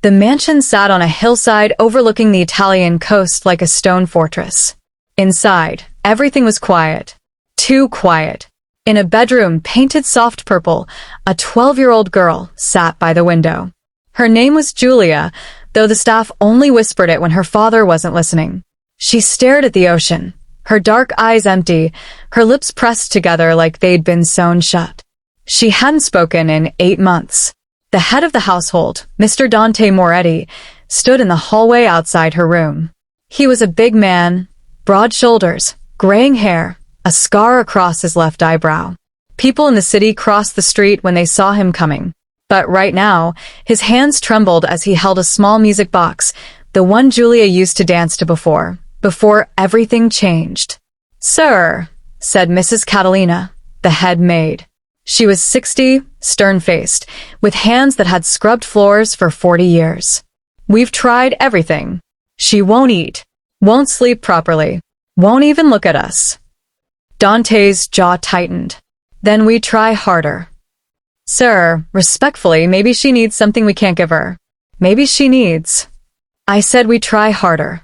The mansion sat on a hillside overlooking the Italian coast like a stone fortress. Inside, everything was quiet. Too quiet. In a bedroom painted soft purple, a 12-year-old girl sat by the window. Her name was Julia, though the staff only whispered it when her father wasn't listening. She stared at the ocean, her dark eyes empty, her lips pressed together like they'd been sewn shut. She hadn't spoken in 8 months. The head of the household, Mr. Dante Moretti, stood in the hallway outside her room. He was a big man, broad shoulders, graying hair, a scar across his left eyebrow. People in the city crossed the street when they saw him coming. But right now, his hands trembled as he held a small music box, the one Julia used to dance to before everything changed. "Sir," said Mrs. Catalina, the head maid. She was 60, stern-faced, with hands that had scrubbed floors for 40 years. "We've tried everything. She won't eat, won't sleep properly, won't even look at us." Dante's jaw tightened. "Then we try harder." "Sir, respectfully, maybe she needs something we can't give her. Maybe she needs—" "I said we try harder."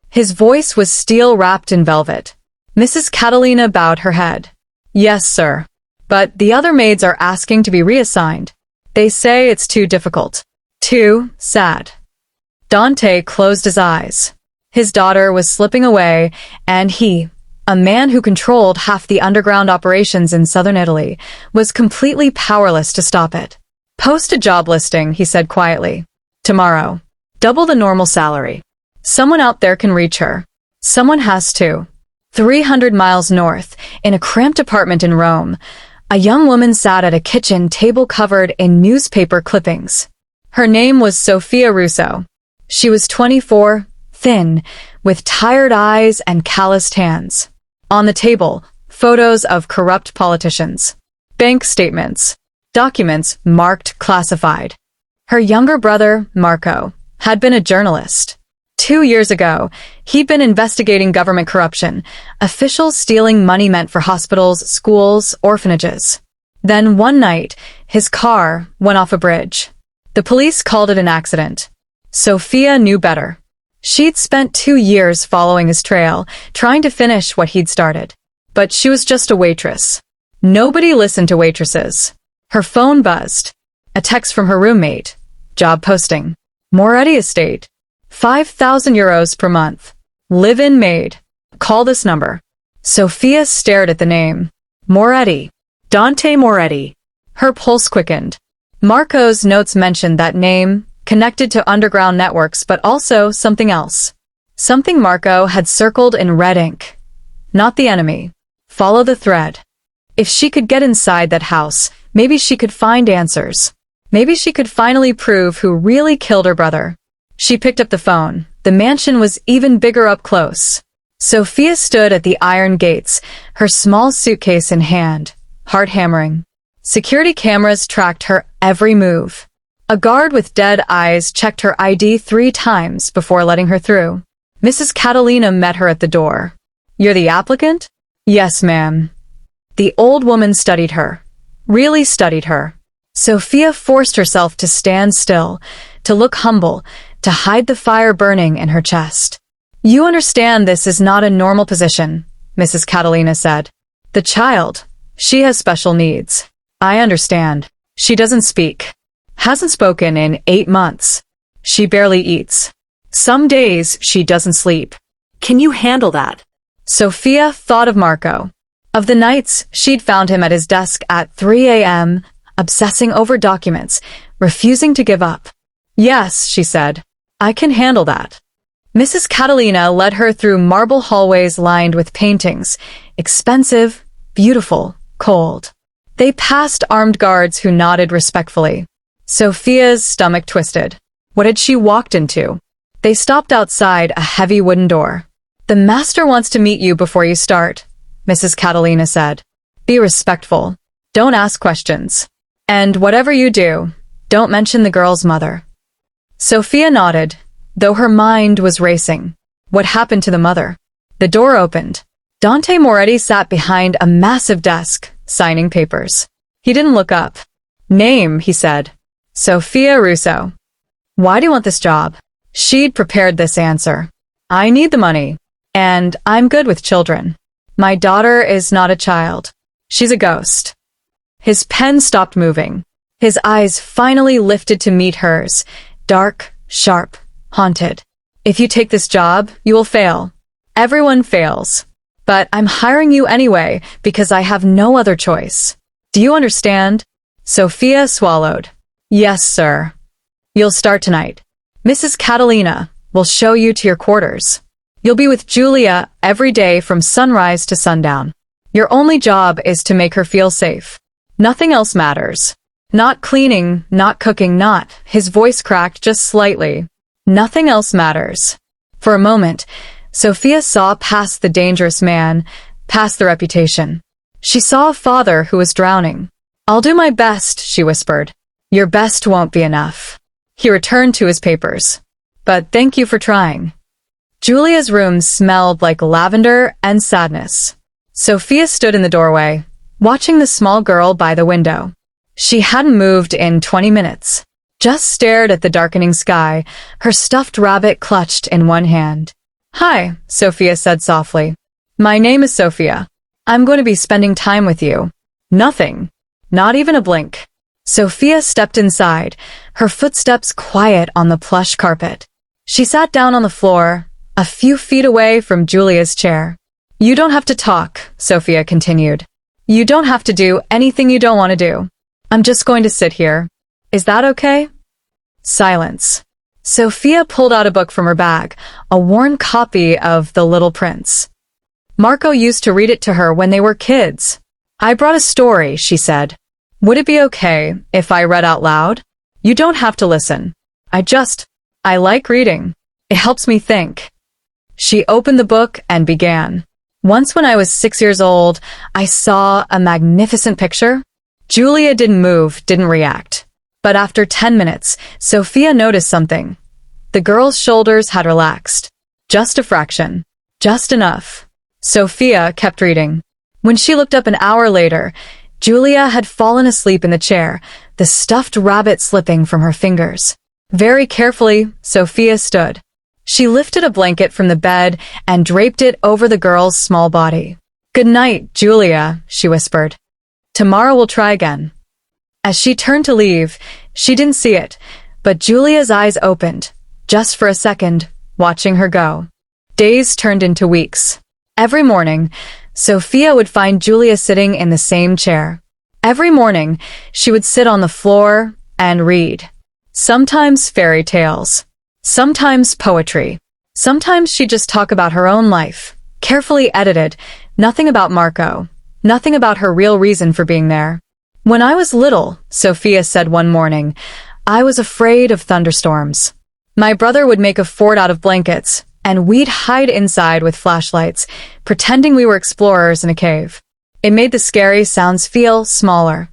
His voice was steel-wrapped in velvet. Mrs. Catalina bowed her head. "Yes, sir. But the other maids are asking to be reassigned. They say it's too difficult. Too sad." Dante closed his eyes. His daughter was slipping away, and he, a man who controlled half the underground operations in southern Italy, was completely powerless to stop it. "Post a job listing," he said quietly. "Tomorrow. Double the normal salary. Someone out there can reach her. Someone has to." 300 miles north, in a cramped apartment in Rome, a young woman sat at a kitchen table covered in newspaper clippings. Her name was Sofia Russo. She was 24, thin, with tired eyes and calloused hands. On the table, photos of corrupt politicians. Bank statements. Documents marked classified. Her younger brother, Marco, had been a journalist. 2 years ago, he'd been investigating government corruption, officials stealing money meant for hospitals, schools, orphanages. Then one night, his car went off a bridge. The police called it an accident. Sofia knew better. She'd spent 2 years following his trail, trying to finish what he'd started. But she was just a waitress. Nobody listened to waitresses. Her phone buzzed. A text from her roommate. Job posting. Moretti Estate. 5,000 euros per month. Live-in maid. Call this number. Sofia stared at the name. Moretti. Dante Moretti. Her pulse quickened. Marco's notes mentioned that name, connected to underground networks, but also something else. Something Marco had circled in red ink. Not the enemy. Follow the thread. If she could get inside that house, maybe she could find answers. Maybe she could finally prove who really killed her brother. She picked up the phone. The mansion was even bigger up close. Sofia stood at the iron gates, her small suitcase in hand, heart hammering. Security cameras tracked her every move. A guard with dead eyes checked her ID 3 times before letting her through. Mrs. Catalina met her at the door. "You're the applicant?" "Yes, ma'am." The old woman studied her. Really studied her. Sofia forced herself to stand still, to look humble, to hide the fire burning in her chest. "You understand this is not a normal position," Mrs. Catalina said. "The child, she has special needs. I understand. She doesn't speak. Hasn't spoken in 8 months. She barely eats. Some days she doesn't sleep. Can you handle that?" Sofia thought of Marco. Of the nights she'd found him at his desk at 3 a.m., obsessing over documents, refusing to give up. "Yes," she said. "I can handle that." Mrs. Catalina led her through marble hallways lined with paintings, expensive, beautiful, cold. They passed armed guards who nodded respectfully. Sofia's stomach twisted. What had she walked into? They stopped outside a heavy wooden door. "The master wants to meet you before you start," Mrs. Catalina said. "Be respectful. Don't ask questions. And whatever you do, don't mention the girl's mother." Sofia nodded, though her mind was racing. What happened to the mother? The door opened. Dante Moretti sat behind a massive desk, signing papers. He didn't look up. "Name," he said. "Sofia Russo." Why do you want this job? She'd prepared this answer. I need the money. And I'm good with children. My daughter is not a child. She's a ghost. His pen stopped moving. His eyes finally lifted to meet hers, dark, sharp, haunted. If you take this job, you will fail. Everyone fails. But I'm hiring you anyway because I have no other choice. Do you understand? Sophia swallowed. Yes, sir. You'll start tonight. Mrs. Catalina will show you to your quarters. You'll be with Julia every day from sunrise to sundown. Your only job is to make her feel safe. Nothing else matters. Not cleaning, not cooking, not. His voice cracked just slightly. Nothing else matters. For a moment, Sophia saw past the dangerous man, past the reputation. She saw a father who was drowning. I'll do my best, she whispered. Your best won't be enough. He returned to his papers. But thank you for trying. Julia's room smelled like lavender and sadness. Sophia stood in the doorway, watching the small girl by the window. She hadn't moved in 20 minutes. Just stared at the darkening sky, her stuffed rabbit clutched in one hand. Hi, Sophia said softly. My name is Sophia. I'm going to be spending time with you. Nothing. Not even a blink. Sophia stepped inside, her footsteps quiet on the plush carpet. She sat down on the floor, a few feet away from Julia's chair. You don't have to talk, Sophia continued. You don't have to do anything you don't want to do. I'm just going to sit here. Is that okay? Silence. Sophia pulled out a book from her bag, a worn copy of The Little Prince. Marco used to read it to her when they were kids. I brought a story, she said. Would it be okay if I read out loud? You don't have to listen. I like reading. It helps me think. She opened the book and began. Once when I was 6 years old, I saw a magnificent picture. Julia didn't move, didn't react. But after 10 minutes, Sophia noticed something. The girl's shoulders had relaxed. Just a fraction. Just enough. Sophia kept reading. When she looked up an hour later, Julia had fallen asleep in the chair, the stuffed rabbit slipping from her fingers. Very carefully, Sophia stood. She lifted a blanket from the bed and draped it over the girl's small body. Good night, Julia, she whispered. Tomorrow we'll try again. As she turned to leave, she didn't see it, but Julia's eyes opened, just for a second, watching her go. Days turned into weeks. Every morning, Sophia would find Julia sitting in the same chair. Every morning, she would sit on the floor and read. Sometimes fairy tales. Sometimes poetry. Sometimes she'd just talk about her own life, carefully edited, nothing about Marco, nothing about her real reason for being there. When I was little, Sophia said one morning, I was afraid of thunderstorms. My brother would make a fort out of blankets, and we'd hide inside with flashlights, pretending we were explorers in a cave. It made the scary sounds feel smaller.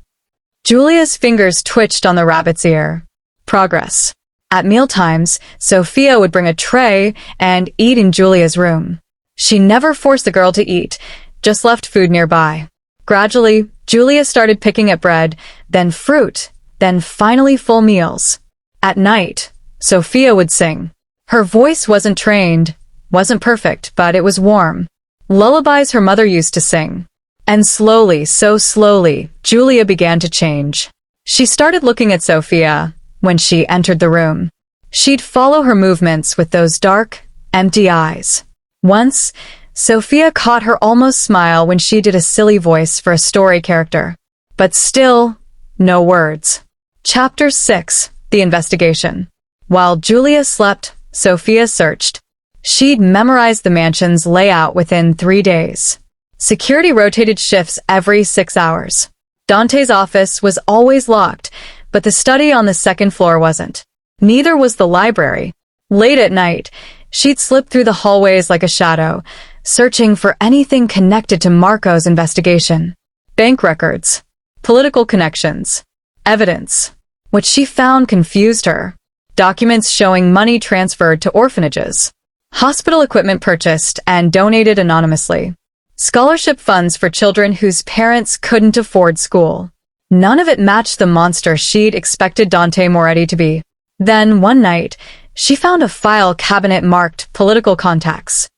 Julia's fingers twitched on the rabbit's ear. Progress. At mealtimes, Sophia would bring a tray and eat in Julia's room. She never forced the girl to eat, just left food nearby. Gradually, Julia started picking at bread, then fruit, then finally full meals. At night, Sophia would sing. Her voice wasn't trained, wasn't perfect, but it was warm. Lullabies her mother used to sing. And slowly, so slowly, Julia began to change. She started looking at Sophia when she entered the room. She'd follow her movements with those dark, empty eyes. Once, Sophia caught her almost smile when she did a silly voice for a story character. But still, no words. Chapter 6, The Investigation. While Julia slept, Sophia searched. She'd memorized the mansion's layout within 3 days. Security rotated shifts every 6 hours. Dante's office was always locked, but the study on the second floor wasn't. Neither was the library. Late at night, she'd slip through the hallways like a shadow, searching for anything connected to Marco's investigation. Bank records, political connections, evidence. What she found confused her. Documents showing money transferred to orphanages, hospital equipment purchased and donated anonymously, scholarship funds for children whose parents couldn't afford school. None of it matched the monster she'd expected Dante Moretti to be. Then, one night, she found a file cabinet marked political contacts.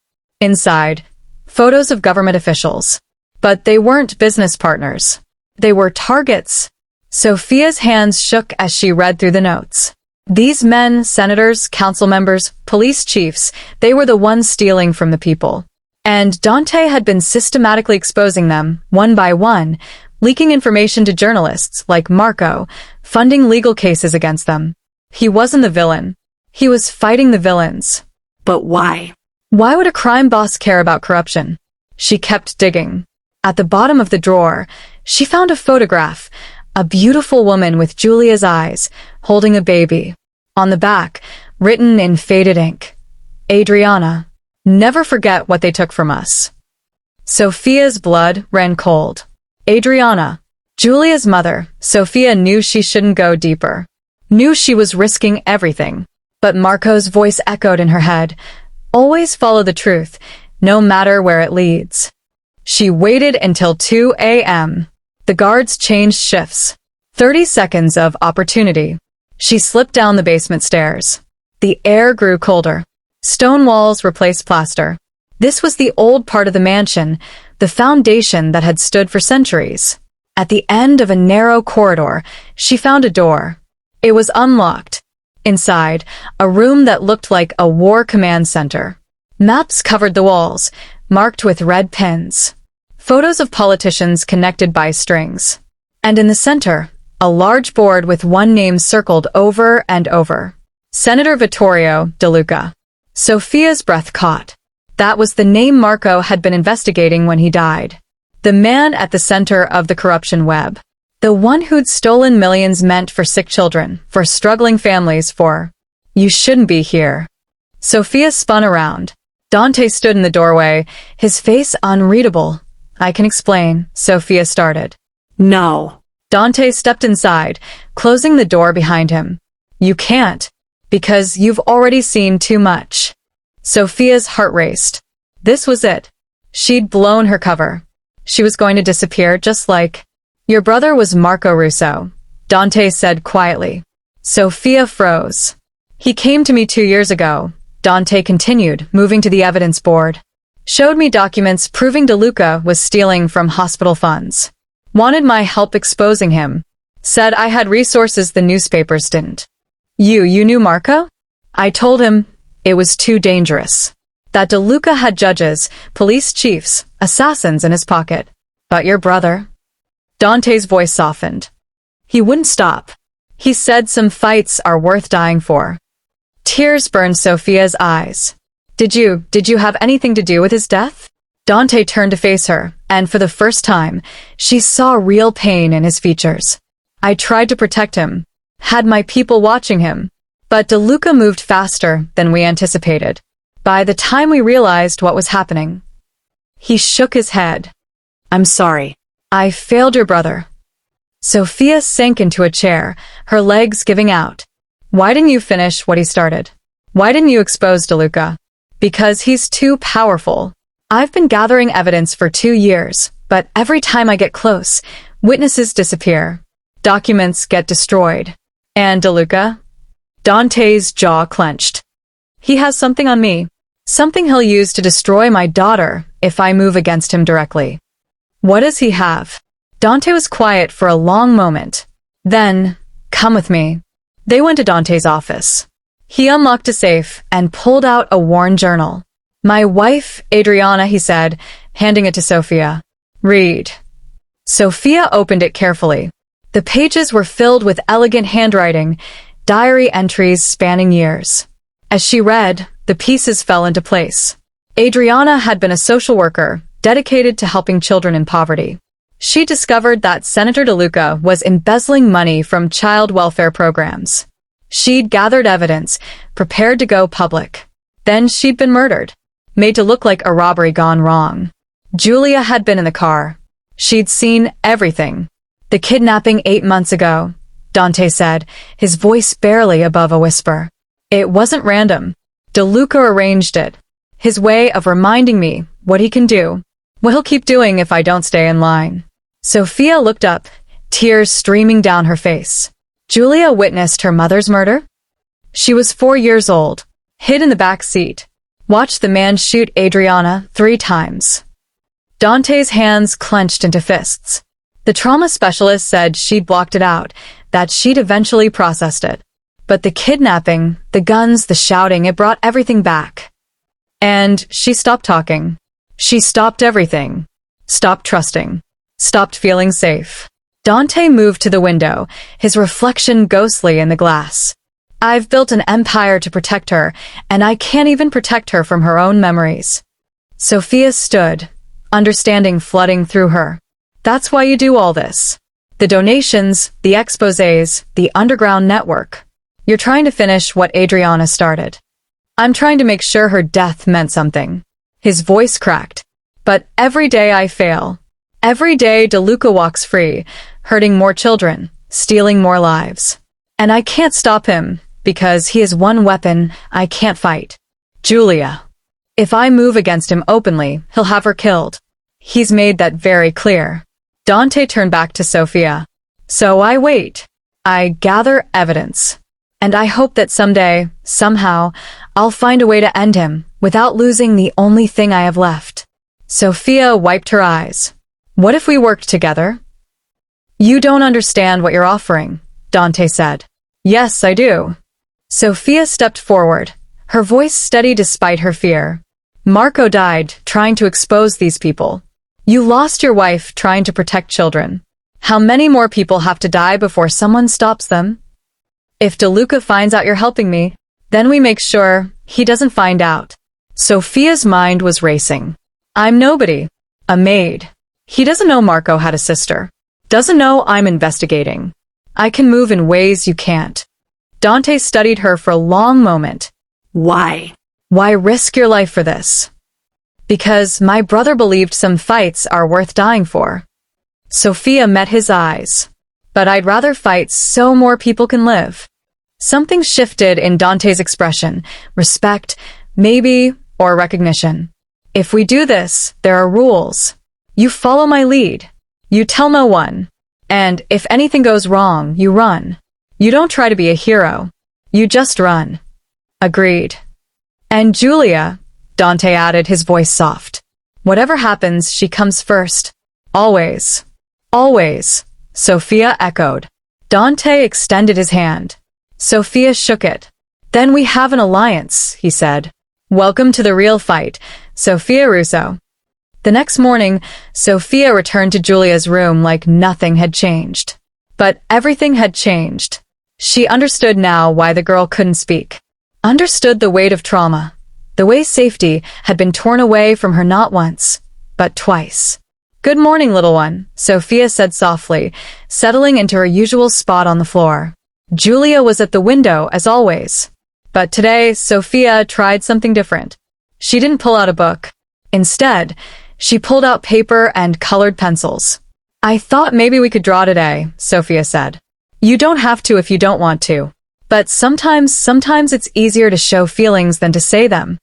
Inside, photos of government officials. But they weren't business partners. They were targets. Sophia's hands shook as she read through the notes. These men, senators, council members, police chiefs, they were the ones stealing from the people. And Dante had been systematically exposing them, one by one, leaking information to journalists like Marco, funding legal cases against them. He wasn't the villain. He was fighting the villains. But why? Why would a crime boss care about corruption? She kept digging. At the bottom of the drawer, she found a photograph, a beautiful woman with Julia's eyes, holding a baby. On the back, written in faded ink, Adriana, never forget what they took from us. Sophia's blood ran cold. Adriana, Julia's mother, Sophia knew she shouldn't go deeper. Knew she was risking everything. But Marco's voice echoed in her head. Always follow the truth, no matter where it leads. She waited until 2 a.m. The guards changed shifts. 30 seconds of opportunity. She slipped down the basement stairs. The air grew colder. Stone walls replaced plaster. This was the old part of the mansion, the foundation that had stood for centuries. At the end of a narrow corridor, she found a door. It was unlocked. Inside, a room that looked like a war command center. Maps covered the walls, marked with red pins. Photos of politicians connected by strings. And in the center, a large board with one name circled over and over. Senator Vittorio De Luca. Sophia's breath caught. That was the name Marco had been investigating when he died. The man at the center of the corruption web. The one who'd stolen millions meant for sick children, for struggling families, for, "You shouldn't be here." Sophia spun around. Dante stood in the doorway, his face unreadable. "I can explain," Sophia started. No. Dante stepped inside, closing the door behind him. "You can't, because you've already seen too much." Sophia's heart raced. This was it. She'd blown her cover. She was going to disappear just like... "Your brother was Marco Russo," Dante said quietly. Sophia froze. "He came to me 2 years ago," Dante continued, moving to the evidence board. "Showed me documents proving De Luca was stealing from hospital funds. Wanted my help exposing him. Said I had resources the newspapers didn't." You knew Marco?" "I told him it was too dangerous. That De Luca had judges, police chiefs, assassins in his pocket. But your brother..." Dante's voice softened. "He wouldn't stop. He said some fights are worth dying for." Tears burned Sophia's eyes. Did you have anything to do with his death?" Dante turned to face her, and for the first time, she saw real pain in his features. "I tried to protect him. Had my people watching him. But De Luca moved faster than we anticipated. By the time we realized what was happening..." He shook his head. "I'm sorry. I failed your brother." Sophia sank into a chair, her legs giving out. "Why didn't you finish what he started? Why didn't you expose De Luca?" "Because he's too powerful. I've been gathering evidence for 2 years, but every time I get close, witnesses disappear. Documents get destroyed. And De Luca?" Dante's jaw clenched. "He has something on me. Something he'll use to destroy my daughter if I move against him directly." "What does he have?" Dante was quiet for a long moment. Then, "Come with me." They went to Dante's office. He unlocked a safe and pulled out a worn journal. "My wife, Adriana," he said, handing it to Sophia. "Read." Sophia opened it carefully. The pages were filled with elegant handwriting, diary entries spanning years. As she read, the pieces fell into place. Adriana had been a social worker, dedicated to helping children in poverty. She discovered that Senator De Luca was embezzling money from child welfare programs. She'd gathered evidence, prepared to go public. Then she'd been murdered, made to look like a robbery gone wrong. Julia had been in the car. She'd seen everything. "The kidnapping 8 months ago," Dante said, his voice barely above a whisper. "It wasn't random. De Luca arranged it. His way of reminding me what he can do, what he'll keep doing if I don't stay in line." Sophia looked up, tears streaming down her face. "Julia witnessed her mother's murder?" She was 4 years old, hid in the back seat, watched the man shoot Adriana 3 times. Dante's hands clenched into fists. The trauma specialist said she'd blocked it out, that she'd eventually processed it. But the kidnapping, the guns, the shouting, it brought everything back. And she stopped talking. She stopped everything. Stopped trusting. Stopped feeling safe. Dante moved to the window, his reflection ghostly in the glass. I've built an empire to protect her, and I can't even protect her from her own memories. Sophia stood, understanding flooding through her. That's why you do all this. The donations, the exposés, the underground network. You're trying to finish what Adriana started. I'm trying to make sure her death meant something. His voice cracked. But every day I fail. Every day DeLuca walks free, hurting more children, stealing more lives. And I can't stop him, because he is one weapon I can't fight. Julia. If I move against him openly, he'll have her killed. He's made that very clear. Dante turned back to Sophia. So I wait. I gather evidence. And I hope that someday, somehow, I'll find a way to end him, without losing the only thing I have left. Sophia wiped her eyes. What if we worked together? You don't understand what you're offering, Dante said. Yes, I do. Sophia stepped forward, her voice steady despite her fear. Marco died trying to expose these people. You lost your wife trying to protect children. How many more people have to die before someone stops them? If DeLuca finds out you're helping me, then we make sure he doesn't find out. Sophia's mind was racing. I'm nobody. A maid. He doesn't know Marco had a sister. Doesn't know I'm investigating. I can move in ways you can't. Dante studied her for a long moment. Why? Why risk your life for this? Because my brother believed some fights are worth dying for. Sophia met his eyes. But I'd rather fight so more people can live. Something shifted in Dante's expression. Respect, maybe, or recognition. If we do this, there are rules. You follow my lead. You tell no one. And if anything goes wrong, you run. You don't try to be a hero. You just run. Agreed. And Julia, Dante added, his voice soft. Whatever happens, she comes first. Always. Always. Sophia echoed. Dante extended his hand. Sophia shook it. Then we have an alliance, he said. Welcome to the real fight, Sophia Russo. The next morning, Sophia returned to Julia's room like nothing had changed. But everything had changed. She understood now why the girl couldn't speak. Understood the weight of trauma. The way safety had been torn away from her not once, but twice. Good morning, little one, Sophia said softly, settling into her usual spot on the floor. Julia was at the window, as always. But today, Sophia tried something different. She didn't pull out a book. Instead, she pulled out paper and colored pencils. I thought maybe we could draw today, Sophia said. You don't have to if you don't want to. But sometimes it's easier to show feelings than to say them.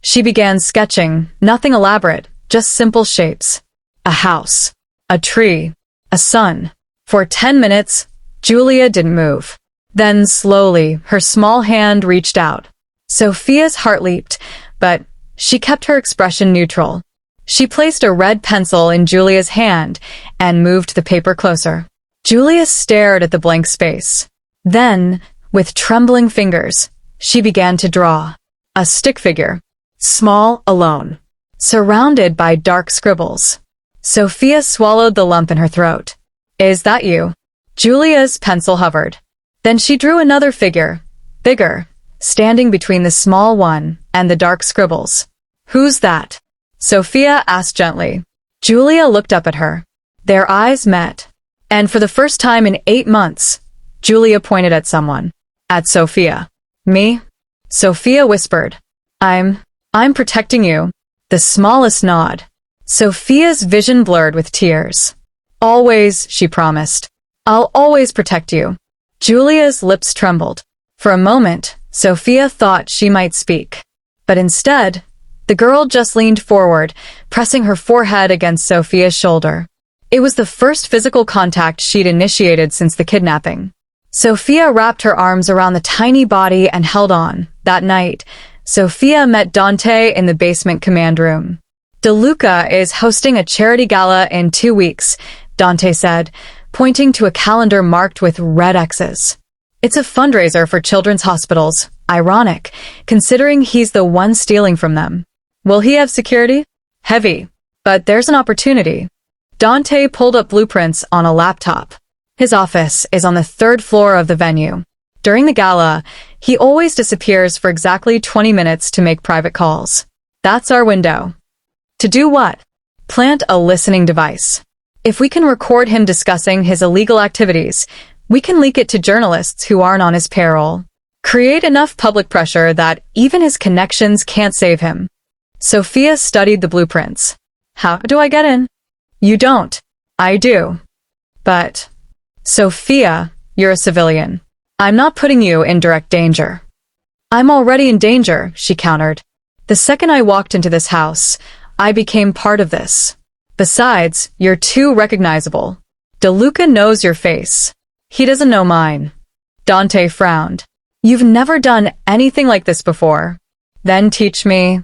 She began sketching, nothing elaborate, just simple shapes. A house, a tree, a sun. For 10 minutes, Julia didn't move. Then slowly, her small hand reached out. Sophia's heart leaped, but she kept her expression neutral. She placed a red pencil in Julia's hand and moved the paper closer. Julia stared at the blank space. Then, with trembling fingers, she began to draw. A stick figure. Small, alone. Surrounded by dark scribbles. Sophia swallowed the lump in her throat. Is that you? Julia's pencil hovered. Then she drew another figure, bigger, standing between the small one and the dark scribbles. Who's that? Sophia asked gently. Julia looked up at her. Their eyes met. And for the first time in 8 months, Julia pointed at someone. At Sophia. Me? Sophia whispered. I'm protecting you. The smallest nod. Sophia's vision blurred with tears. Always, she promised. I'll always protect you. Julia's lips trembled. For a moment, Sophia thought she might speak. But instead, the girl just leaned forward, pressing her forehead against Sophia's shoulder. It was the first physical contact she'd initiated since the kidnapping. Sophia wrapped her arms around the tiny body and held on. That night, Sophia met Dante in the basement command room. DeLuca is hosting a charity gala in 2 weeks, Dante said, pointing to a calendar marked with red X's. It's a fundraiser for children's hospitals. Ironic, considering he's the one stealing from them. Will he have security? Heavy. But there's an opportunity. Dante pulled up blueprints on a laptop. His office is on the 3rd floor of the venue. During the gala, he always disappears for exactly 20 minutes to make private calls. That's our window. To do what? Plant a listening device. If we can record him discussing his illegal activities, we can leak it to journalists who aren't on his payroll. Create enough public pressure that even his connections can't save him. Sophia studied the blueprints. How do I get in? You don't. I do. But, Sophia, you're a civilian. I'm not putting you in direct danger. I'm already in danger, she countered. The second I walked into this house, I became part of this. Besides, you're too recognizable. DeLuca knows your face. He doesn't know mine. Dante frowned. You've never done anything like this before. Then teach me.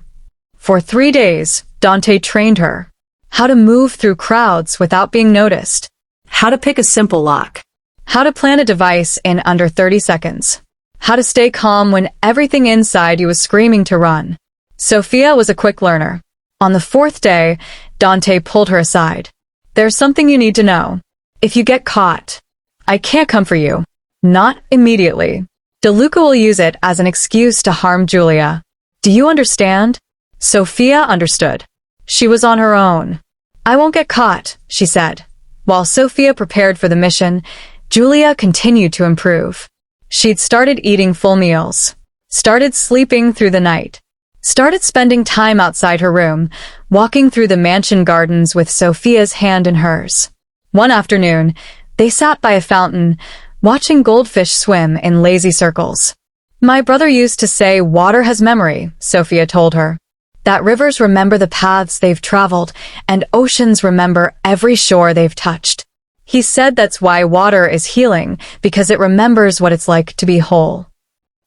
For 3 days, Dante trained her. How to move through crowds without being noticed. How to pick a simple lock. How to plant a device in under 30 seconds. How to stay calm when everything inside you was screaming to run. Sophia was a quick learner. On the 4th day, Dante pulled her aside. There's something you need to know. If you get caught, I can't come for you. Not immediately. DeLuca will use it as an excuse to harm Julia. Do you understand? Sophia understood. She was on her own. I won't get caught, she said. While Sophia prepared for the mission, Julia continued to improve. She'd started eating full meals, started sleeping through the night, started spending time outside her room, walking through the mansion gardens with Sophia's hand in hers. One afternoon, they sat by a fountain, watching goldfish swim in lazy circles. My brother used to say water has memory, Sophia told her. That rivers remember the paths they've traveled, and oceans remember every shore they've touched. He said that's why water is healing, because it remembers what it's like to be whole.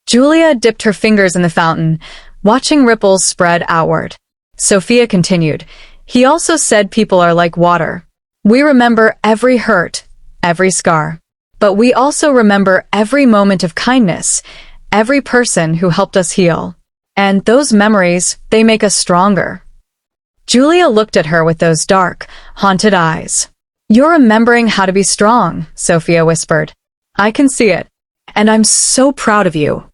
Julia dipped her fingers in the fountain, watching ripples spread outward. Sophia continued, he also said people are like water. We remember every hurt, every scar. But we also remember every moment of kindness, every person who helped us heal. And those memories, they make us stronger. Julia looked at her with those dark, haunted eyes. You're remembering how to be strong, Sophia whispered. I can see it. And I'm so proud of you.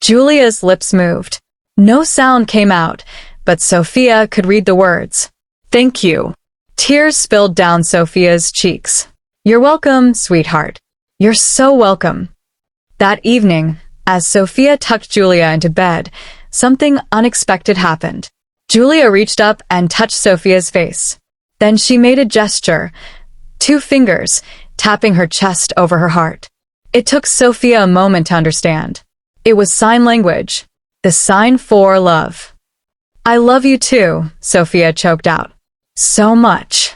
Julia's lips moved. No sound came out, but Sophia could read the words. Thank you. Tears spilled down Sophia's cheeks. You're welcome, sweetheart. You're so welcome. That evening, as Sophia tucked Julia into bed, something unexpected happened. Julia reached up and touched Sophia's face. Then she made a gesture, 2 fingers, tapping her chest over her heart. It took Sophia a moment to understand. It was sign language, the sign for love. I love you too, Sophia choked out. So much.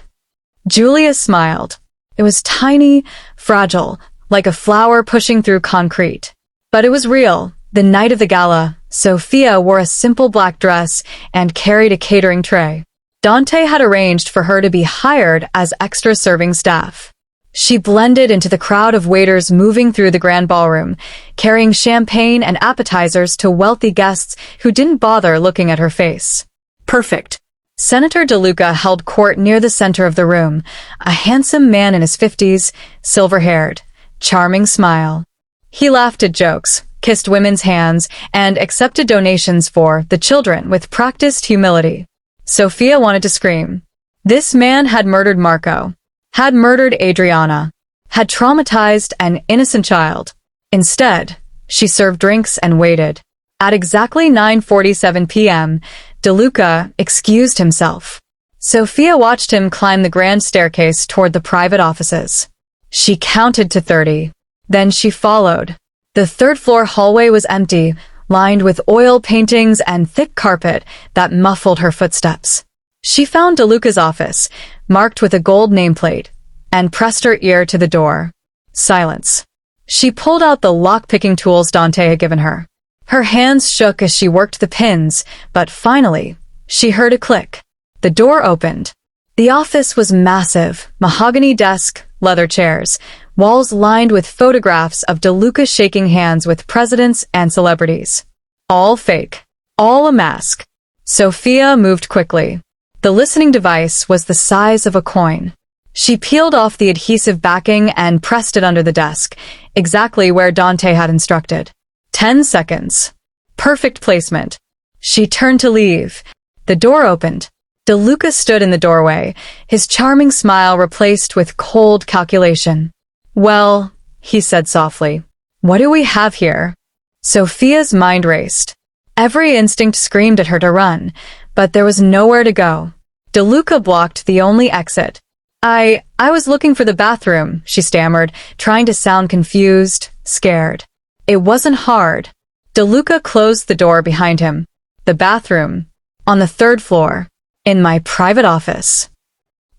Julia smiled. It was tiny, fragile, like a flower pushing through concrete. But it was real. The night of the gala, Sophia wore a simple black dress and carried a catering tray. Dante had arranged for her to be hired as extra serving staff. She blended into the crowd of waiters moving through the grand ballroom, carrying champagne and appetizers to wealthy guests who didn't bother looking at her face. Perfect. Senator DeLuca held court near the center of the room, a handsome man in his 50s, silver-haired, charming smile. He laughed at jokes, kissed women's hands, and accepted donations for the children with practiced humility. Sophia wanted to scream. This man had murdered Marco, had murdered Adriana, had traumatized an innocent child. Instead, she served drinks and waited. At exactly 9:47 p.m., DeLuca excused himself. Sophia watched him climb the grand staircase toward the private offices. She counted to 30. Then she followed. The 3rd-floor hallway was empty, lined with oil paintings and thick carpet that muffled her footsteps. She found DeLuca's office, marked with a gold nameplate, and pressed her ear to the door. Silence. She pulled out the lock-picking tools Dante had given her. Her hands shook as she worked the pins, but finally, she heard a click. The door opened. The office was massive, mahogany desk, leather chairs, walls lined with photographs of DeLuca shaking hands with presidents and celebrities. All fake. All a mask. Sophia moved quickly. The listening device was the size of a coin. She peeled off the adhesive backing and pressed it under the desk, exactly where Dante had instructed. 10 seconds. Perfect placement. She turned to leave. The door opened. DeLuca stood in the doorway, his charming smile replaced with cold calculation. "Well," he said softly, "what do we have here?" Sophia's mind raced. Every instinct screamed at her to run, but there was nowhere to go. DeLuca blocked the only exit. I was looking for the bathroom," she stammered, trying to sound confused, scared. It wasn't hard. DeLuca closed the door behind him. "The bathroom. On the 3rd floor. In my private office."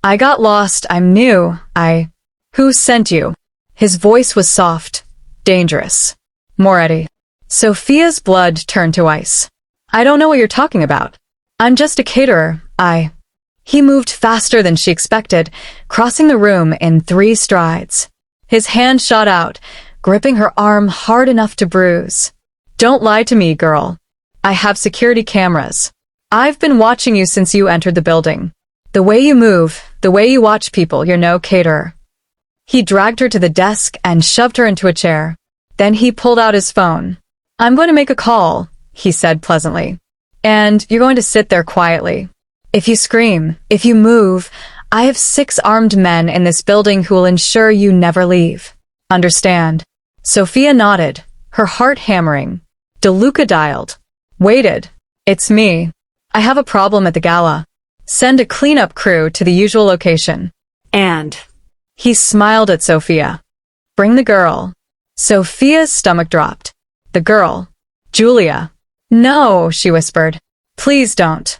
"I got lost. I'm new. Who sent you?" His voice was soft, dangerous. "Moretti." Sophia's blood turned to ice. "I don't know what you're talking about. I'm just a caterer. He moved faster than she expected, crossing the room in 3 strides. His hand shot out, gripping her arm hard enough to bruise. "Don't lie to me, girl. I have security cameras. I've been watching you since you entered the building. The way you move, the way you watch people, you're no caterer." He dragged her to the desk and shoved her into a chair. Then he pulled out his phone. "I'm going to make a call," he said pleasantly. "And you're going to sit there quietly. If you scream, if you move, I have 6 armed men in this building who will ensure you never leave. Understand?" Sophia nodded, her heart hammering. DeLuca dialed. "Waited. It's me. I have a problem at the gala. Send a cleanup crew to the usual location." And he smiled at Sophia. "Bring the girl." Sophia's stomach dropped. "The girl. Julia." "No," she whispered. "Please don't."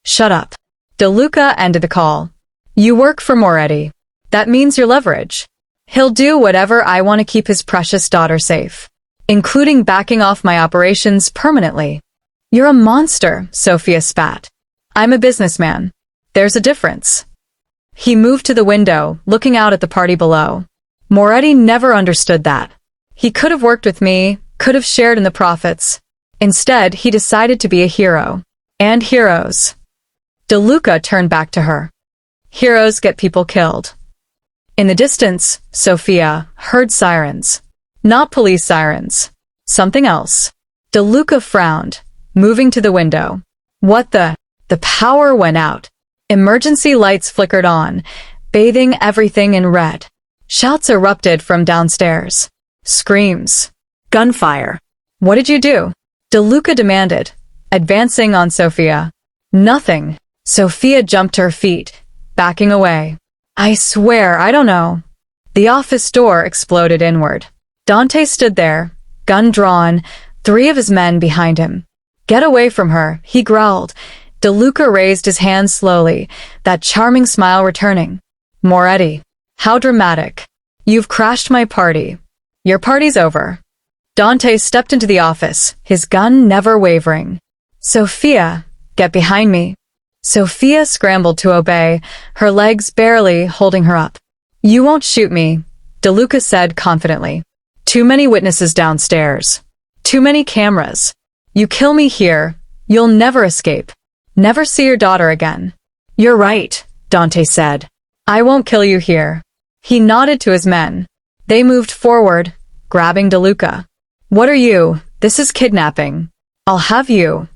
"Shut up." DeLuca ended the call. "You work for Moretti. That means your leverage. He'll do whatever I want to keep his precious daughter safe, including backing off my operations permanently." "You're a monster," Sophia spat. "I'm a businessman. There's a difference." He moved to the window, looking out at the party below. Moretti never understood that. He could have worked with me, could have shared in the profits. Instead, he decided to be a hero. And heroes. DeLuca turned back to her. Heroes get people killed. In the distance, Sophia heard sirens. Not police sirens. Something else. DeLuca frowned, moving to the window. What the? The power went out. Emergency lights flickered on, bathing everything in red. Shouts erupted from downstairs. Screams. Gunfire. "What did you do?" DeLuca demanded, advancing on Sophia. "Nothing." Sophia jumped to her feet, backing away. "I swear, I don't know." The office door exploded inward. Dante stood there, gun drawn, 3 of his men behind him. "Get away from her," he growled. DeLuca raised his hand slowly, that charming smile returning. "Moretti, how dramatic. You've crashed my party. Your party's over." Dante stepped into the office, his gun never wavering. "Sophia, get behind me." Sophia scrambled to obey, her legs barely holding her up. "You won't shoot me," DeLuca said confidently. "Too many witnesses downstairs. Too many cameras. You kill me here, you'll never escape. Never see your daughter again." "You're right," Dante said. "I won't kill you here." He nodded to his men. They moved forward, grabbing DeLuca. "What are you? This is kidnapping. I'll have you."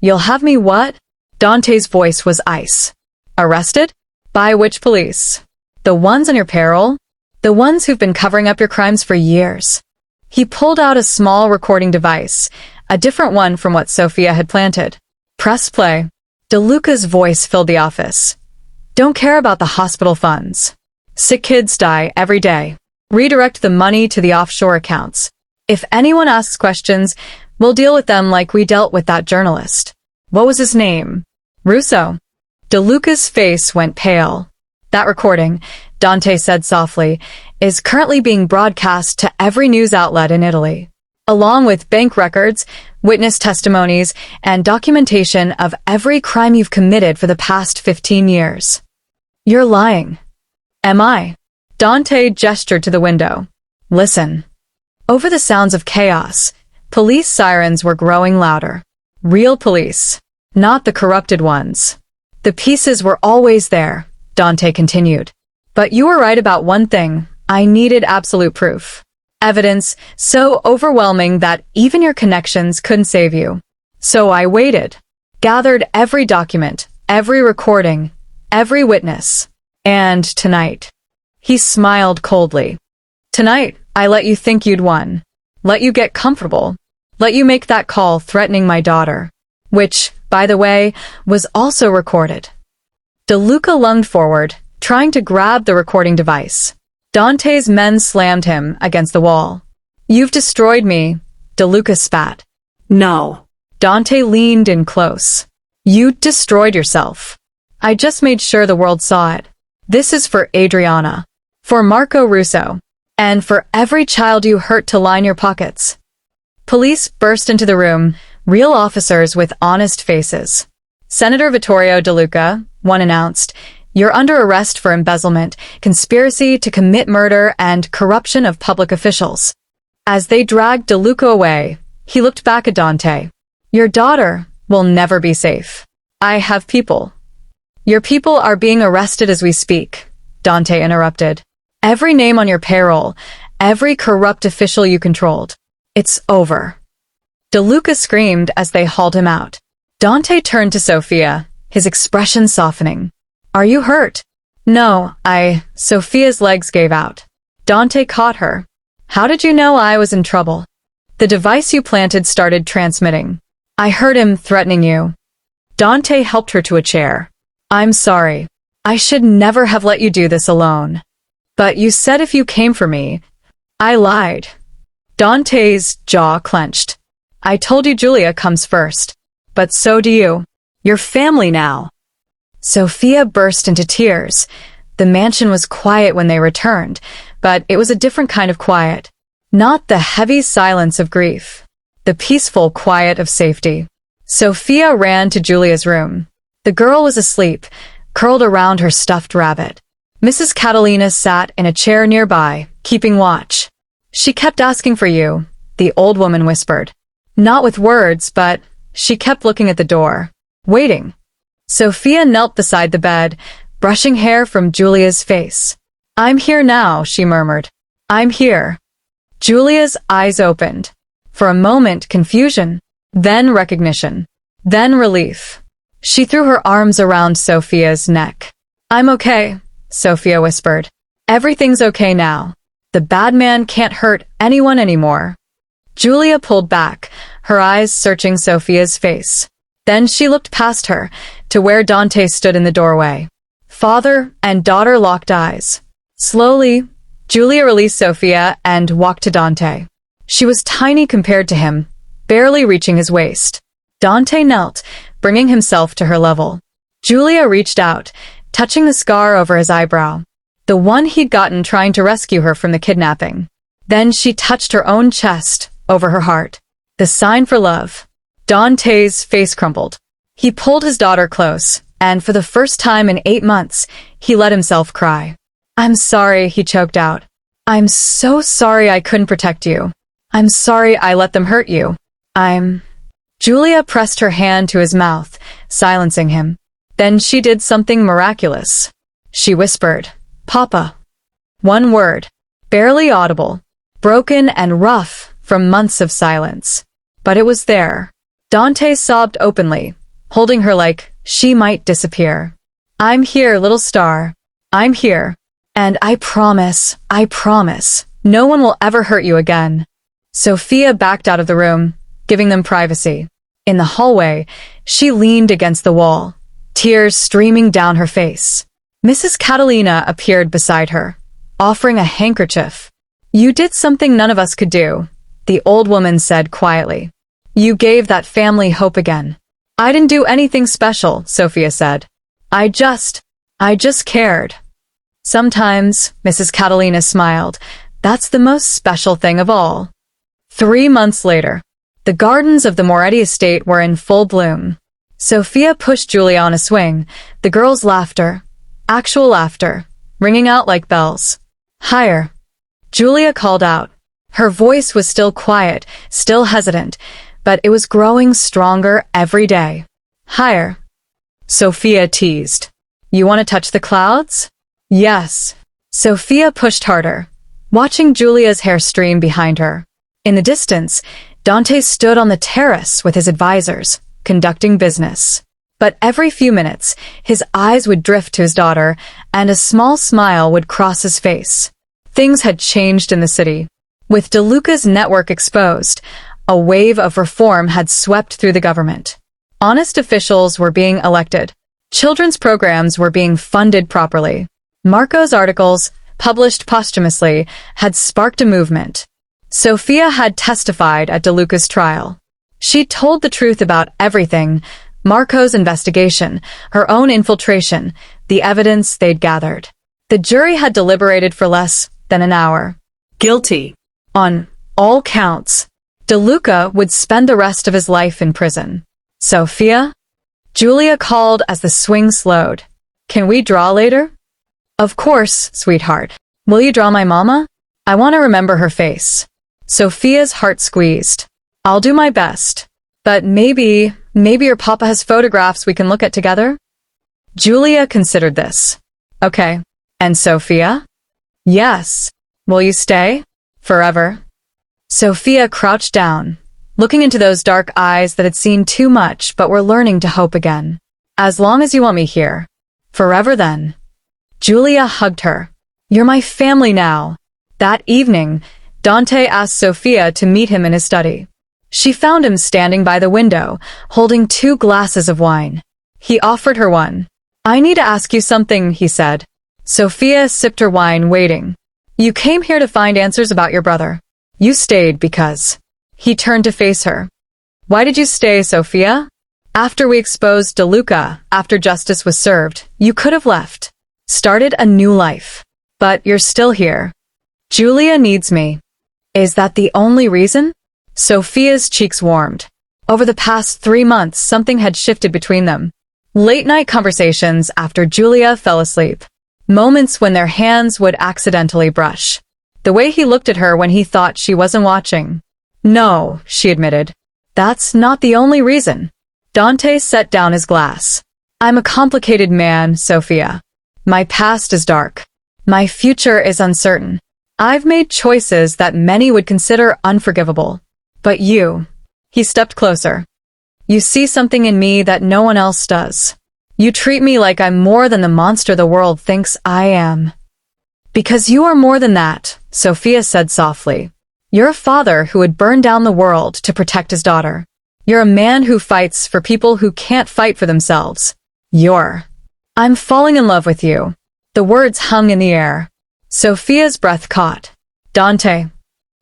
"You'll have me what?" Dante's voice was ice. "Arrested? By which police? The ones on your payroll? The ones who've been covering up your crimes for years." He pulled out a small recording device, a different one from what Sophia had planted. "Press play." DeLuca's voice filled the office. "Don't care about the hospital funds. Sick kids die every day. Redirect the money to the offshore accounts. If anyone asks questions, we'll deal with them like we dealt with that journalist. What was his name? Russo." DeLuca's face went pale. "That recording," Dante said softly, is currently being broadcast to every news outlet in Italy, along with bank records, witness testimonies, and documentation of every crime you've committed for the past 15 years. You're lying. Am I? Dante gestured to the window. Listen. Over the sounds of chaos, police sirens were growing louder. Real police, not the corrupted ones. The pieces were always there, Dante continued. But you were right about one thing. I needed absolute proof. Evidence so overwhelming that even your connections couldn't save you. So I waited, gathered every document, every recording, every witness. And tonight, he smiled coldly. Tonight, I let you think you'd won. Let you get comfortable. Let you make that call threatening my daughter. Which, by the way, was also recorded. DeLuca lunged forward, trying to grab the recording device. Dante's men slammed him against the wall. You've destroyed me, DeLuca spat. No. Dante leaned in close. You destroyed yourself. I just made sure the world saw it. This is for Adriana. For Marco Russo. And for every child you hurt to line your pockets. Police burst into the room, real officers with honest faces. Senator Vittorio DeLuca, one announced, you're under arrest for embezzlement, conspiracy to commit murder, and corruption of public officials. As they dragged DeLuca away, he looked back at Dante. Your daughter will never be safe. I have people. Your people are being arrested as we speak, Dante interrupted. Every name on your payroll, every corrupt official you controlled. It's over. DeLuca screamed as they hauled him out. Dante turned to Sophia, his expression softening. Are you hurt? No, Sophia's legs gave out. Dante caught her. How did you know I was in trouble? The device you planted started transmitting. I heard him threatening you. Dante helped her to a chair. I'm sorry. I should never have let you do this alone. But you said if you came for me. I lied. Dante's jaw clenched. I told you Julia comes first. But so do you. You're family now. Sophia burst into tears. The mansion was quiet when they returned, but it was a different kind of quiet. Not the heavy silence of grief. The peaceful quiet of safety. Sophia ran to Julia's room. The girl was asleep, curled around her stuffed rabbit. Mrs. Catalina sat in a chair nearby, keeping watch. She kept asking for you, the old woman whispered. Not with words, but she kept looking at the door, waiting. Sophia knelt beside the bed, brushing hair from Julia's face. I'm here now, she murmured. I'm here. Julia's eyes opened. For a moment, confusion, then recognition, then relief. She threw her arms around Sophia's neck. I'm okay, Sophia whispered. Everything's okay now. The bad man can't hurt anyone anymore. Julia pulled back, her eyes searching Sophia's face. Then she looked past her, to where Dante stood in the doorway. Father and daughter locked eyes. Slowly, Julia released Sophia and walked to Dante. She was tiny compared to him, barely reaching his waist. Dante knelt, bringing himself to her level. Julia reached out, touching the scar over his eyebrow, the one he'd gotten trying to rescue her from the kidnapping. Then she touched her own chest, over her heart. The sign for love. Dante's face crumpled. He pulled his daughter close, and for the first time in 8 months, he let himself cry. I'm sorry, he choked out. I'm so sorry I couldn't protect you. I'm sorry I let them hurt you. Julia pressed her hand to his mouth, silencing him. Then she did something miraculous. She whispered, Papa. One word, barely audible, broken and rough from months of silence. But it was there. Dante sobbed openly, holding her like she might disappear. I'm here, little star. I'm here. And I promise, no one will ever hurt you again. Sophia backed out of the room, giving them privacy. In the hallway, she leaned against the wall, tears streaming down her face. Mrs. Catalina appeared beside her, offering a handkerchief. You did something none of us could do, the old woman said quietly. You gave that family hope again. I didn't do anything special, Sophia said. I just cared. Sometimes, Mrs. Catalina smiled. That's the most special thing of all. 3 months later, the gardens of the Moretti estate were in full bloom. Sophia pushed Julia on a swing, the girls' laughter, actual laughter, ringing out like bells. Higher. Julia called out. Her voice was still quiet, still hesitant, but it was growing stronger every day. Higher. Sophia teased. You want to touch the clouds? Yes. Sophia pushed harder, watching Julia's hair stream behind her. In the distance, Dante stood on the terrace with his advisors, conducting business. But every few minutes, his eyes would drift to his daughter, and a small smile would cross his face. Things had changed in the city. With DeLuca's network exposed, a wave of reform had swept through the government. Honest officials were being elected. Children's programs were being funded properly. Marco's articles, published posthumously, had sparked a movement. Sophia had testified at DeLuca's trial. She told the truth about everything: Marco's investigation, her own infiltration, the evidence they'd gathered. The jury had deliberated for less than an hour. Guilty. On all counts, DeLuca would spend the rest of his life in prison. Sophia? Julia called as the swing slowed. Can we draw later? Of course, sweetheart. Will you draw my mama? I want to remember her face. Sophia's heart squeezed. I'll do my best. But maybe your papa has photographs we can look at together? Julia considered this. Okay. And Sophia? Yes. Will you stay? Forever? Sophia crouched down, looking into those dark eyes that had seen too much but were learning to hope again. As long as you want me here. Forever then. Julia hugged her. You're my family now. That evening, Dante asked Sophia to meet him in his study. She found him standing by the window, holding 2 glasses of wine. He offered her one. I need to ask you something, he said. Sophia sipped her wine, waiting. You came here to find answers about your brother. You stayed because... He turned to face her. Why did you stay, Sophia? After we exposed DeLuca, after justice was served, you could have left. Started a new life. But you're still here. Julia needs me. Is that the only reason? Sophia's cheeks warmed. Over the past 3 months, something had shifted between them. Late-night conversations after Julia fell asleep. Moments when their hands would accidentally brush. The way he looked at her when he thought she wasn't watching. No, she admitted. That's not the only reason. Dante set down his glass. I'm a complicated man, Sophia. My past is dark. My future is uncertain. I've made choices that many would consider unforgivable. But you... He stepped closer. You see something in me that no one else does. You treat me like I'm more than the monster the world thinks I am. Because you are more than that, Sophia said softly. You're a father who would burn down the world to protect his daughter. You're a man who fights for people who can't fight for themselves. I'm falling in love with you. The words hung in the air. Sophia's breath caught. Dante,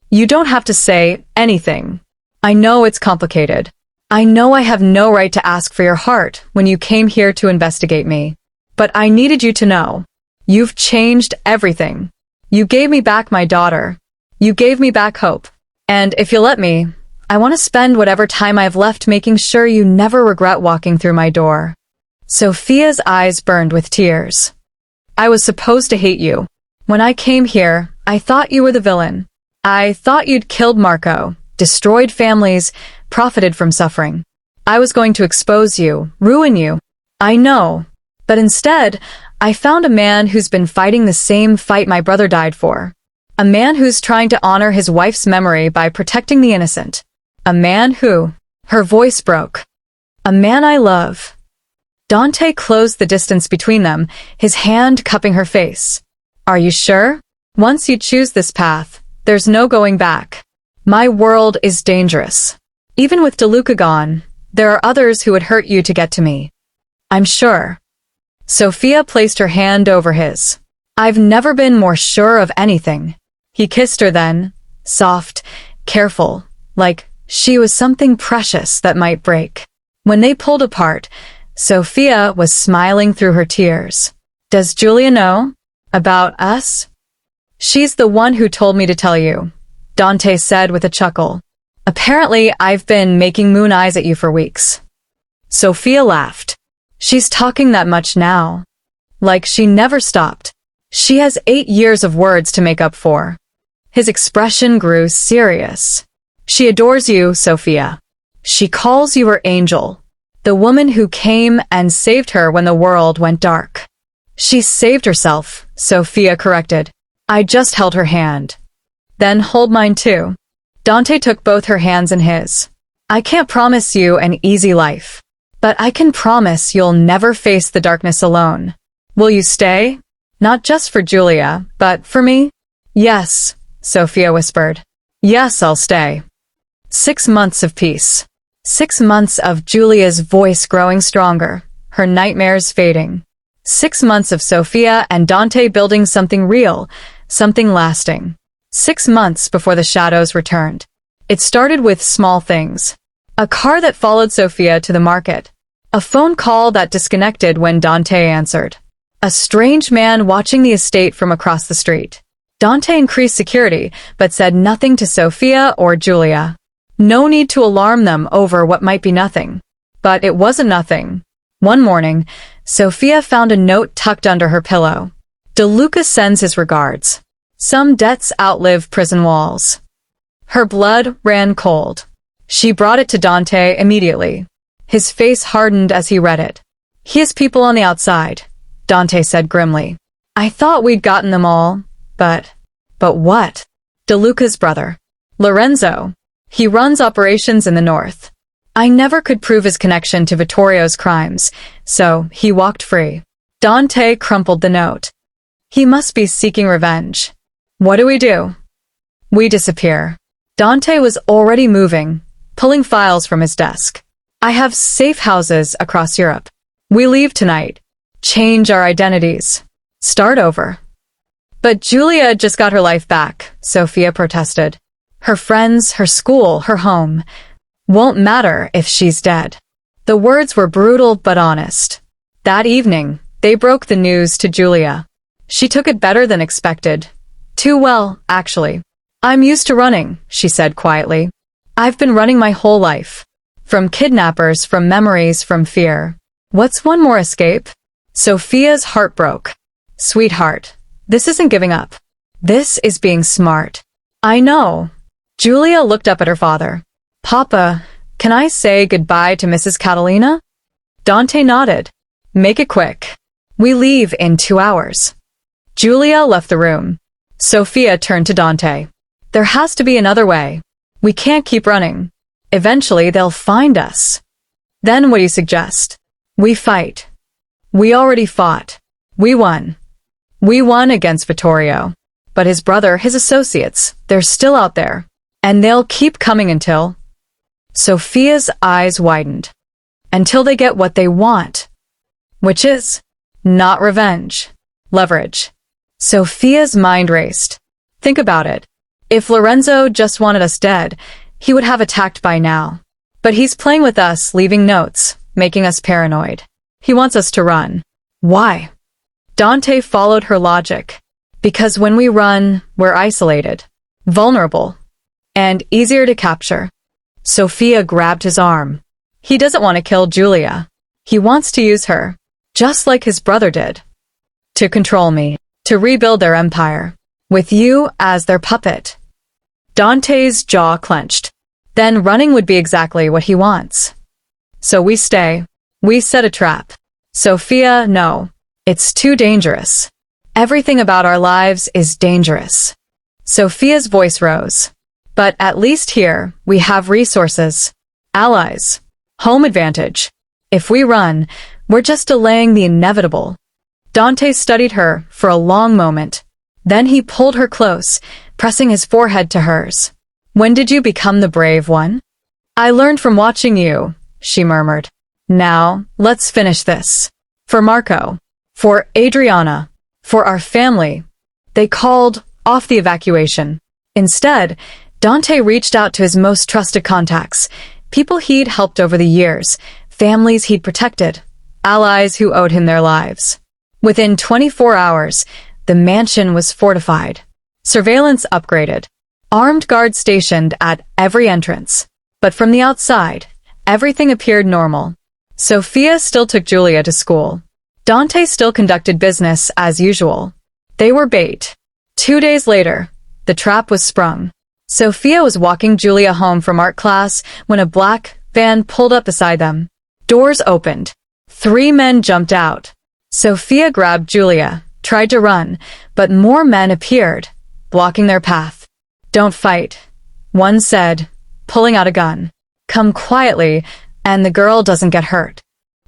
you don't have to say anything. I know it's complicated. I know I have no right to ask for your heart when you came here to investigate me. But I needed you to know. You've changed everything. You gave me back my daughter. You gave me back hope. And if you'll let me, I want to spend whatever time I've left making sure you never regret walking through my door. Sophia's eyes burned with tears. I was supposed to hate you. When I came here, I thought you were the villain. I thought you'd killed Marco, destroyed families, profited from suffering. I was going to expose you, ruin you. I know. But instead, I found a man who's been fighting the same fight my brother died for. A man who's trying to honor his wife's memory by protecting the innocent. A man who... Her voice broke. A man I love. Dante closed the distance between them, his hand cupping her face. Are you sure? Once you choose this path, there's no going back. My world is dangerous. Even with DeLuca gone, there are others who would hurt you to get to me. I'm sure. Sophia placed her hand over his. I've never been more sure of anything. He kissed her then, soft, careful, like she was something precious that might break. When they pulled apart, Sophia was smiling through her tears. Does Julia know? About us? She's the one who told me to tell you, Dante said with a chuckle. Apparently, I've been making moon eyes at you for weeks. Sophia laughed. She's talking that much now. Like she never stopped. She has 8 years of words to make up for. His expression grew serious. She adores you, Sophia. She calls you her angel. The woman who came and saved her when the world went dark. She saved herself, Sophia corrected. I just held her hand. Then hold mine too. Dante took both her hands in his. I can't promise you an easy life, but I can promise you'll never face the darkness alone. Will you stay? Not just for Julia, but for me? Yes, Sophia whispered. Yes, I'll stay. 6 months of peace. 6 months of Julia's voice growing stronger, her nightmares fading. 6 months of Sophia and Dante building something real, something lasting. 6 months before the shadows returned. It started with small things. A car that followed Sophia to the market. A phone call that disconnected when Dante answered. A strange man watching the estate from across the street. Dante increased security, but said nothing to Sophia or Julia. No need to alarm them over what might be nothing. But it wasn't nothing. One morning, Sophia found a note tucked under her pillow. DeLuca sends his regards. Some debts outlive prison walls. Her blood ran cold. She brought it to Dante immediately. His face hardened as he read it. He has people on the outside, Dante said grimly. I thought we'd gotten them all, but what? DeLuca's brother. Lorenzo. He runs operations in the north. I never could prove his connection to Vittorio's crimes, so he walked free. Dante crumpled the note. He must be seeking revenge. What do? We disappear. Dante was already moving, pulling files from his desk. I have safe houses across Europe. We leave tonight. Change our identities. Start over. But Julia just got her life back, Sophia protested. Her friends, her school, her home. Won't matter if she's dead. The words were brutal but honest. That evening, they broke the news to Julia. She took it better than expected. Too well, actually. I'm used to running, she said quietly. I've been running my whole life. From kidnappers, from memories, from fear. What's one more escape? Sophia's heart broke. Sweetheart, this isn't giving up. This is being smart. I know. Julia looked up at her father. Papa, can I say goodbye to Mrs. Catalina? Dante nodded. Make it quick. We leave in 2 hours. Julia left the room. Sophia turned to Dante. There has to be another way. We can't keep running. Eventually they'll find us. Then what do you suggest? We fight. We already fought. We won. We won against Vittorio. But his brother, his associates, they're still out there. And they'll keep coming until... Sophia's eyes widened. Until they get what they want. Which is not revenge. Leverage. Sophia's mind raced. Think about it. If Lorenzo just wanted us dead, he would have attacked by now. But he's playing with us, leaving notes, making us paranoid. He wants us to run. Why? Dante followed her logic. Because when we run, we're isolated, vulnerable, and easier to capture. Sophia grabbed his arm. He doesn't want to kill Julia. He wants to use her, just like his brother did. To control me, to rebuild their empire, with you as their puppet. Dante's jaw clenched. Then running would be exactly what he wants. So we stay. We set a trap. Sophia, no. It's too dangerous. Everything about our lives is dangerous. Sophia's voice rose. But at least here, we have resources. Allies. Home advantage. If we run, we're just delaying the inevitable. Dante studied her for a long moment. Then he pulled her close, pressing his forehead to hers. When did you become the brave one? I learned from watching you, she murmured. Now, let's finish this. For Marco. For Adriana. For our family. They called off the evacuation. Instead, Dante reached out to his most trusted contacts, people he'd helped over the years, families he'd protected, allies who owed him their lives. Within 24 hours, The mansion was fortified. Surveillance upgraded. Armed guards stationed at every entrance. But from the outside, everything appeared normal. Sophia still took Julia to school. Dante still conducted business as usual. They were bait. 2 days later, the trap was sprung. Sophia was walking Julia home from art class when a black van pulled up beside them. Doors opened. 3 men jumped out. Sophia grabbed Julia, tried to run, but more men appeared, blocking their path. "Don't fight," one said, pulling out a gun. "Come quietly, and the girl doesn't get hurt."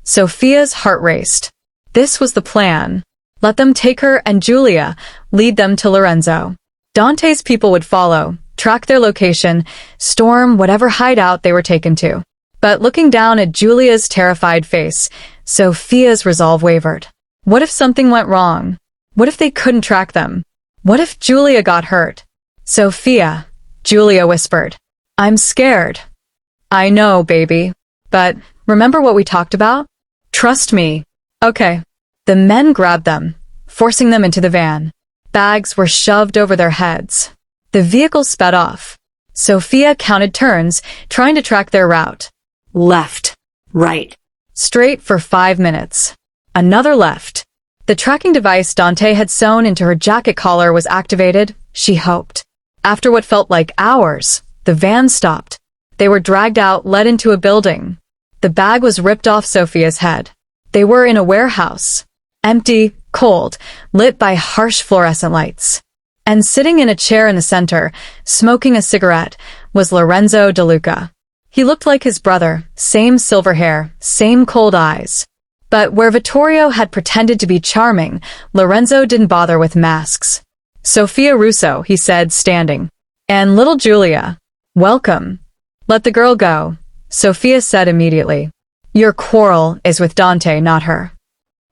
Sophia's heart raced. This was the plan. Let them take her and Julia, lead them to Lorenzo. Dante's people would follow, track their location, storm whatever hideout they were taken to. But looking down at Julia's terrified face, Sophia's resolve wavered. What if something went wrong? What if they couldn't track them? What if Julia got hurt? "Sophia," Julia whispered. "I'm scared." "I know, baby. But remember what we talked about? Trust me." "Okay." The men grabbed them, forcing them into the van. Bags were shoved over their heads. The vehicle sped off. Sophia counted turns, trying to track their route. Left. Right. Straight for 5 minutes. Another left. The tracking device Dante had sewn into her jacket collar was activated, she hoped. After what felt like hours, the van stopped. They were dragged out, led into a building. The bag was ripped off Sophia's head. They were in a warehouse. Empty, cold, lit by harsh fluorescent lights. And sitting in a chair in the center, smoking a cigarette, was Lorenzo DeLuca. He looked like his brother, same silver hair, same cold eyes. But where Vittorio had pretended to be charming, Lorenzo didn't bother with masks. "Sophia Russo," he said, standing. "And little Julia. Welcome." "Let the girl go," Sophia said immediately. "Your quarrel is with Dante, not her."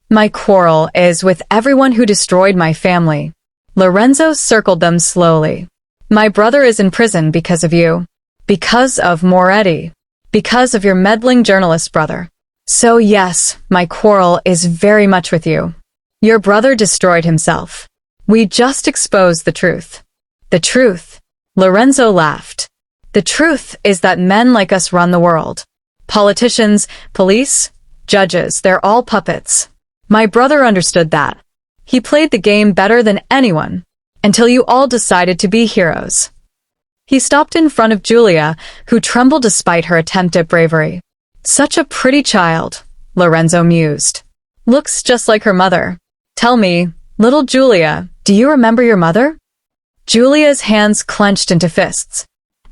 "My quarrel is with everyone who destroyed my family." Lorenzo circled them slowly. "My brother is in prison because of you. Because of Moretti. Because of your meddling journalist brother. So yes, my quarrel is very much with you. Your brother destroyed himself. We just exposed the truth." "The truth?" Lorenzo laughed. "The truth is that men like us run the world. Politicians, police, judges, they're all puppets. My brother understood that. He played the game better than anyone, until you all decided to be heroes." He stopped in front of Julia, who trembled despite her attempt at bravery. "Such a pretty child," Lorenzo mused. "Looks just like her mother. Tell me, little Julia, do you remember your mother?" Julia's hands clenched into fists.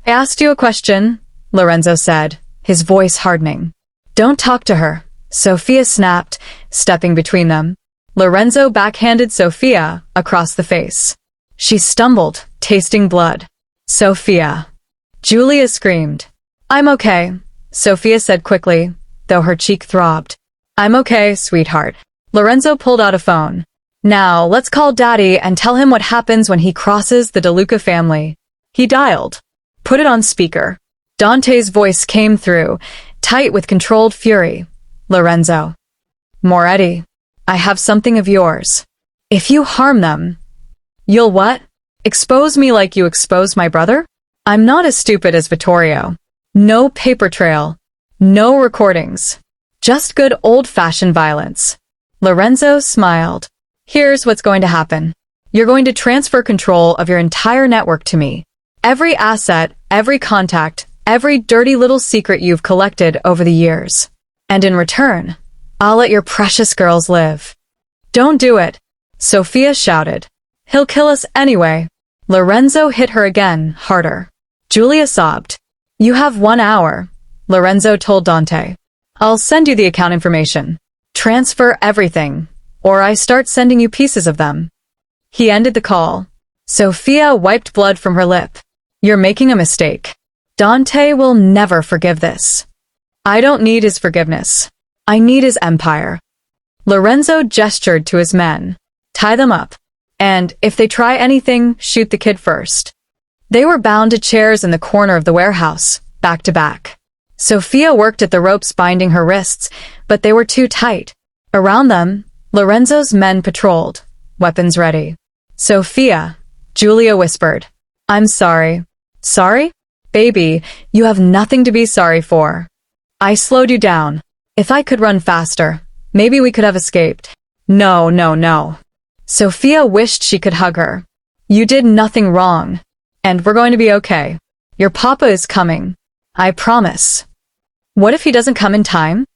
"I asked you a question," Lorenzo said, his voice hardening. "Don't talk to her," Sophia snapped, stepping between them. Lorenzo backhanded Sophia across the face. She stumbled, tasting blood. "Sophia." Julia screamed. "I'm okay," Sophia said quickly, though her cheek throbbed. "I'm okay, sweetheart." Lorenzo pulled out a phone. "Now, let's call Daddy and tell him what happens when he crosses the DeLuca family." He dialed. "Put it on speaker." Dante's voice came through, tight with controlled fury. "Lorenzo. Moretti, I have something of yours. If you harm them..." "You'll what? Expose me like you exposed my brother?" "I'm not as stupid as Vittorio. No paper trail. No recordings. Just good old-fashioned violence." Lorenzo smiled. "Here's what's going to happen. You're going to transfer control of your entire network to me. Every asset, every contact, every dirty little secret you've collected over the years. And in return, I'll let your precious girls live." "Don't do it," Sophia shouted. "He'll kill us anyway." Lorenzo hit her again, harder. Julia sobbed. "You have 1 hour," Lorenzo told Dante. "I'll send you the account information. Transfer everything, or I start sending you pieces of them." He ended the call. Sophia wiped blood from her lip. "You're making a mistake. Dante will never forgive this. I don't need his forgiveness. I need his empire." Lorenzo gestured to his men. "Tie them up. And if they try anything, shoot the kid first." They were bound to chairs in the corner of the warehouse, back to back. Sophia worked at the ropes binding her wrists, but they were too tight. Around them, Lorenzo's men patrolled, weapons ready. Sophia, Julia whispered. I'm sorry. Sorry? Baby, you have nothing to be sorry for. I slowed you down. If I could run faster, maybe we could have escaped. No, no, no. Sophia wished she could hug her. You did nothing wrong. And we're going to be okay. Your papa is coming. I promise. What if he doesn't come in time?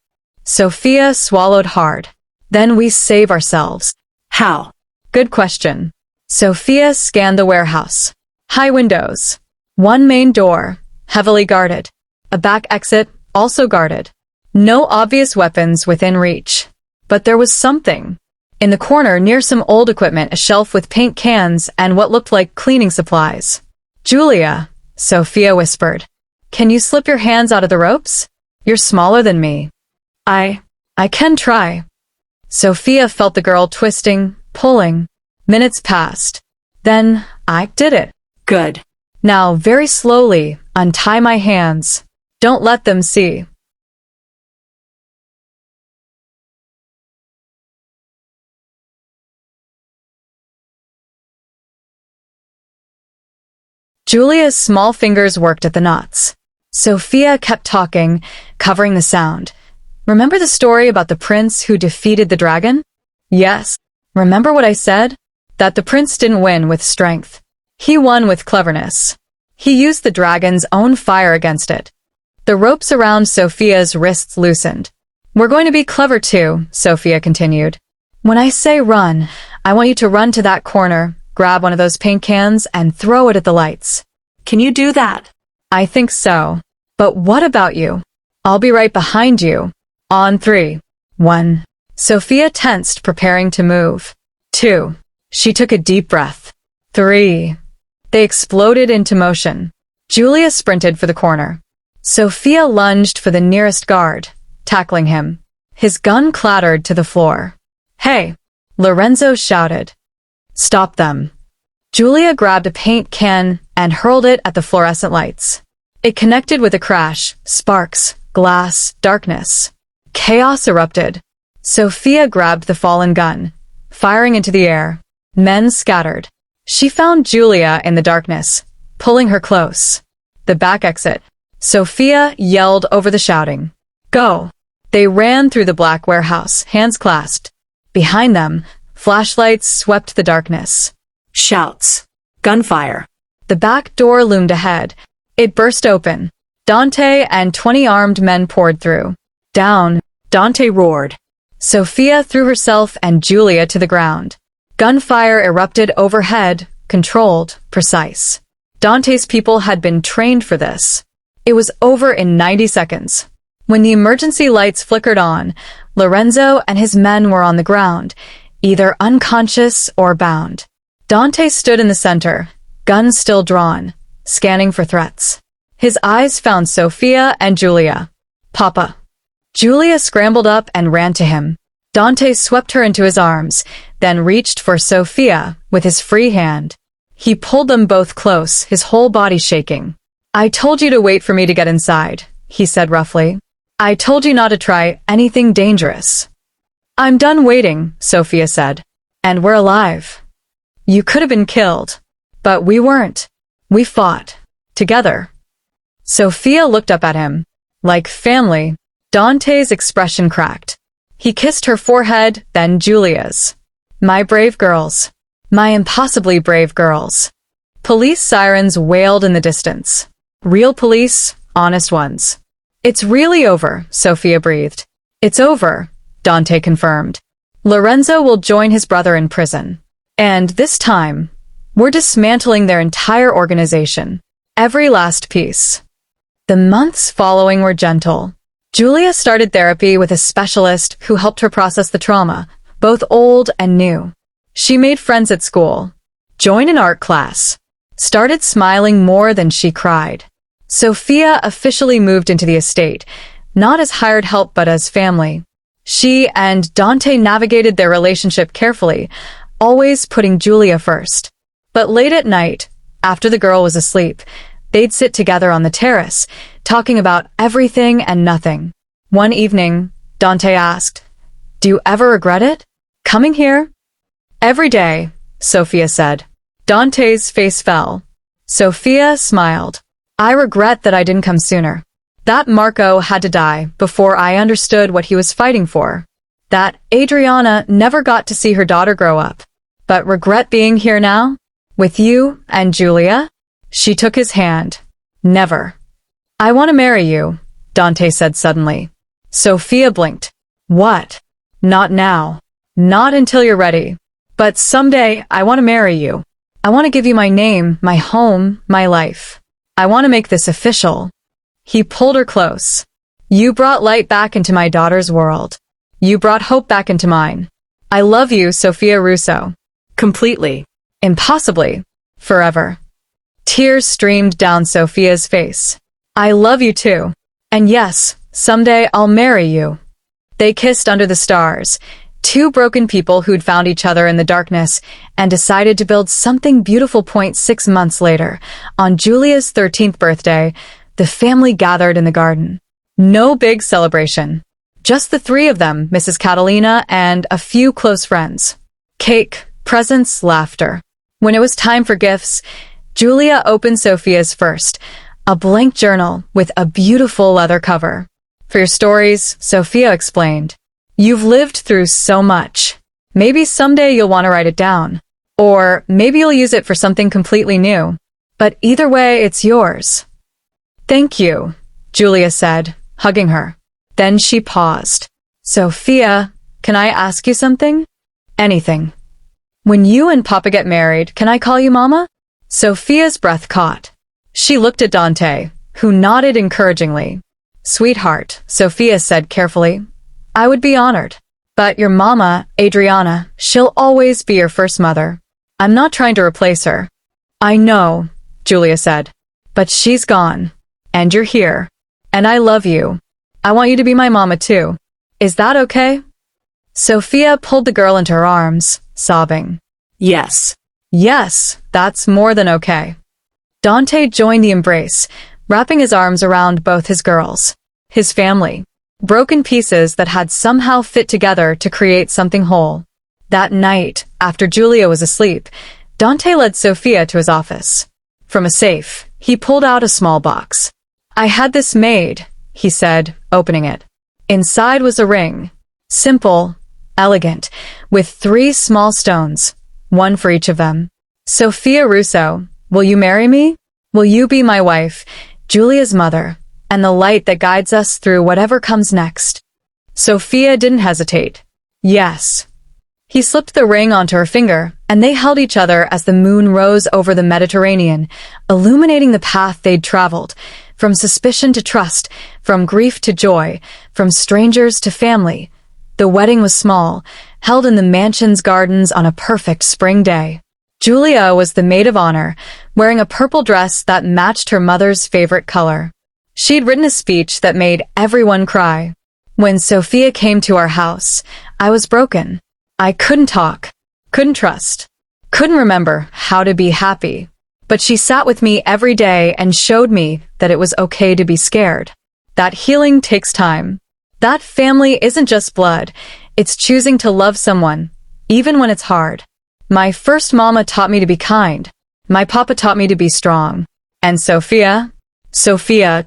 Sophia swallowed hard. Then we save ourselves. How? Good question. Sophia scanned the warehouse. High windows. One main door, heavily guarded. A back exit, also guarded. No obvious weapons within reach. But there was something. In the corner near some old equipment, a shelf with paint cans and what looked like cleaning supplies. Julia, Sophia whispered. Can you slip your hands out of the ropes? You're smaller than me. I can try. Sophia felt the girl twisting, pulling. Minutes passed. Then I did it. Good. Now, very slowly, untie my hands. Don't let them see. Julia's small fingers worked at the knots. Sophia kept talking, covering the sound. Remember the story about the prince who defeated the dragon? Yes. Remember what I said? That the prince didn't win with strength. He won with cleverness. He used the dragon's own fire against it. The ropes around Sophia's wrists loosened. We're going to be clever too, Sophia continued. When I say run, I want you to run to that corner, grab one of those paint cans, and throw it at the lights. Can you do that? I think so. But what about you? I'll be right behind you. On 3. 1. Sophia tensed, preparing to move. 2. She took a deep breath. 3. They exploded into motion. Julia sprinted for the corner. Sophia lunged for the nearest guard, tackling him. His gun clattered to the floor. Hey! Lorenzo shouted. Stop them. Julia grabbed a paint can and hurled it at the fluorescent lights. It connected with a crash, sparks, glass, darkness. Chaos erupted. Sophia grabbed the fallen gun, firing into the air. Men scattered. She found Julia in the darkness, pulling her close. The back exit. Sophia yelled over the shouting. Go! They ran through the black warehouse, hands clasped. Behind them, flashlights swept the darkness. Shouts. Gunfire. The back door loomed ahead. It burst open. Dante and 20 armed men poured through. Down. Dante roared. Sophia threw herself and Julia to the ground. Gunfire erupted overhead, controlled, precise. Dante's people had been trained for this. It was over in 90 seconds. When the emergency lights flickered on, Lorenzo and his men were on the ground, either unconscious or bound. Dante stood in the center, gun still drawn, scanning for threats. His eyes found Sophia and Julia. Papa. Julia scrambled up and ran to him. Dante swept her into his arms, then reached for Sophia with his free hand. He pulled them both close, his whole body shaking. I told you to wait for me to get inside, he said roughly. I told you not to try anything dangerous. I'm done waiting, Sophia said. And we're alive. You could have been killed. But we weren't. We fought. Together. Sophia looked up at him. Like family. Dante's expression cracked. He kissed her forehead, then Julia's. My brave girls. My impossibly brave girls. Police sirens wailed in the distance. Real police, honest ones. It's really over, Sophia breathed. It's over, Dante confirmed. Lorenzo will join his brother in prison. And this time, we're dismantling their entire organization. Every last piece. The months following were gentle. Julia started therapy with a specialist who helped her process the trauma, both old and new. She made friends at school, joined an art class, started smiling more than she cried. Sophia officially moved into the estate, not as hired help but as family. She and Dante navigated their relationship carefully, always putting Julia first. But late at night, after the girl was asleep, they'd sit together on the terrace, talking about everything and nothing. One evening, Dante asked, Do you ever regret it? Coming here? Every day, Sophia said. Dante's face fell. Sophia smiled. I regret that I didn't come sooner. That Marco had to die before I understood what he was fighting for. That Adriana never got to see her daughter grow up. But regret being here now? With you and Julia? She took his hand. Never. I want to marry you, Dante said suddenly. Sophia blinked. What? Not now. Not until you're ready. But someday I want to marry you. I want to give you my name, my home, my life. I want to make this official. He pulled her close. You brought light back into my daughter's world. You brought hope back into mine. I love you, Sophia Russo. Completely. Impossibly. Forever. Tears streamed down Sophia's face. I love you too. And yes, someday I'll marry you. They kissed under the stars. Two broken people who'd found each other in the darkness and decided to build something beautiful. 6 months later, on Julia's 13th birthday, the family gathered in the garden. No big celebration. Just the three of them, Mrs. Catalina and a few close friends. Cake, presents, laughter. When it was time for gifts, Julia opened Sophia's first, a blank journal with a beautiful leather cover. For your stories, Sophia explained. You've lived through so much. Maybe someday you'll want to write it down. Or maybe you'll use it for something completely new. But either way, it's yours. Thank you, Julia said, hugging her. Then she paused. Sophia, can I ask you something? Anything. When you and Papa get married, can I call you Mama? Sophia's breath caught. She looked at Dante, who nodded encouragingly. Sweetheart, Sophia said carefully. I would be honored. But your mama, Adriana, she'll always be your first mother. I'm not trying to replace her. I know, Julia said. But she's gone. And you're here. And I love you. I want you to be my mama too. Is that okay? Sophia pulled the girl into her arms, sobbing. Yes. Yes, that's more than okay. Dante joined the embrace, wrapping his arms around both his girls. His family. Broken pieces that had somehow fit together to create something whole. That night, after Julia was asleep, Dante led Sophia to his office. From a safe, he pulled out a small box. I had this made, he said, opening it. Inside was a ring. Simple, elegant, with 3 small stones, one for each of them. Sophia Russo, will you marry me? Will you be my wife, Julia's mother, and the light that guides us through whatever comes next? Sophia didn't hesitate. Yes. He slipped the ring onto her finger, and they held each other as the moon rose over the Mediterranean, illuminating the path they'd traveled, from suspicion to trust, from grief to joy, from strangers to family. The wedding was small, held in the mansion's gardens on a perfect spring day. Julia was the maid of honor, wearing a purple dress that matched her mother's favorite color. She'd written a speech that made everyone cry. When Sophia came to our house, I was broken. I couldn't talk, couldn't trust, couldn't remember how to be happy. But she sat with me every day and showed me that it was okay to be scared. That healing takes time. That family isn't just blood. It's choosing to love someone, even when it's hard. My first mama taught me to be kind. My papa taught me to be strong. And Sophia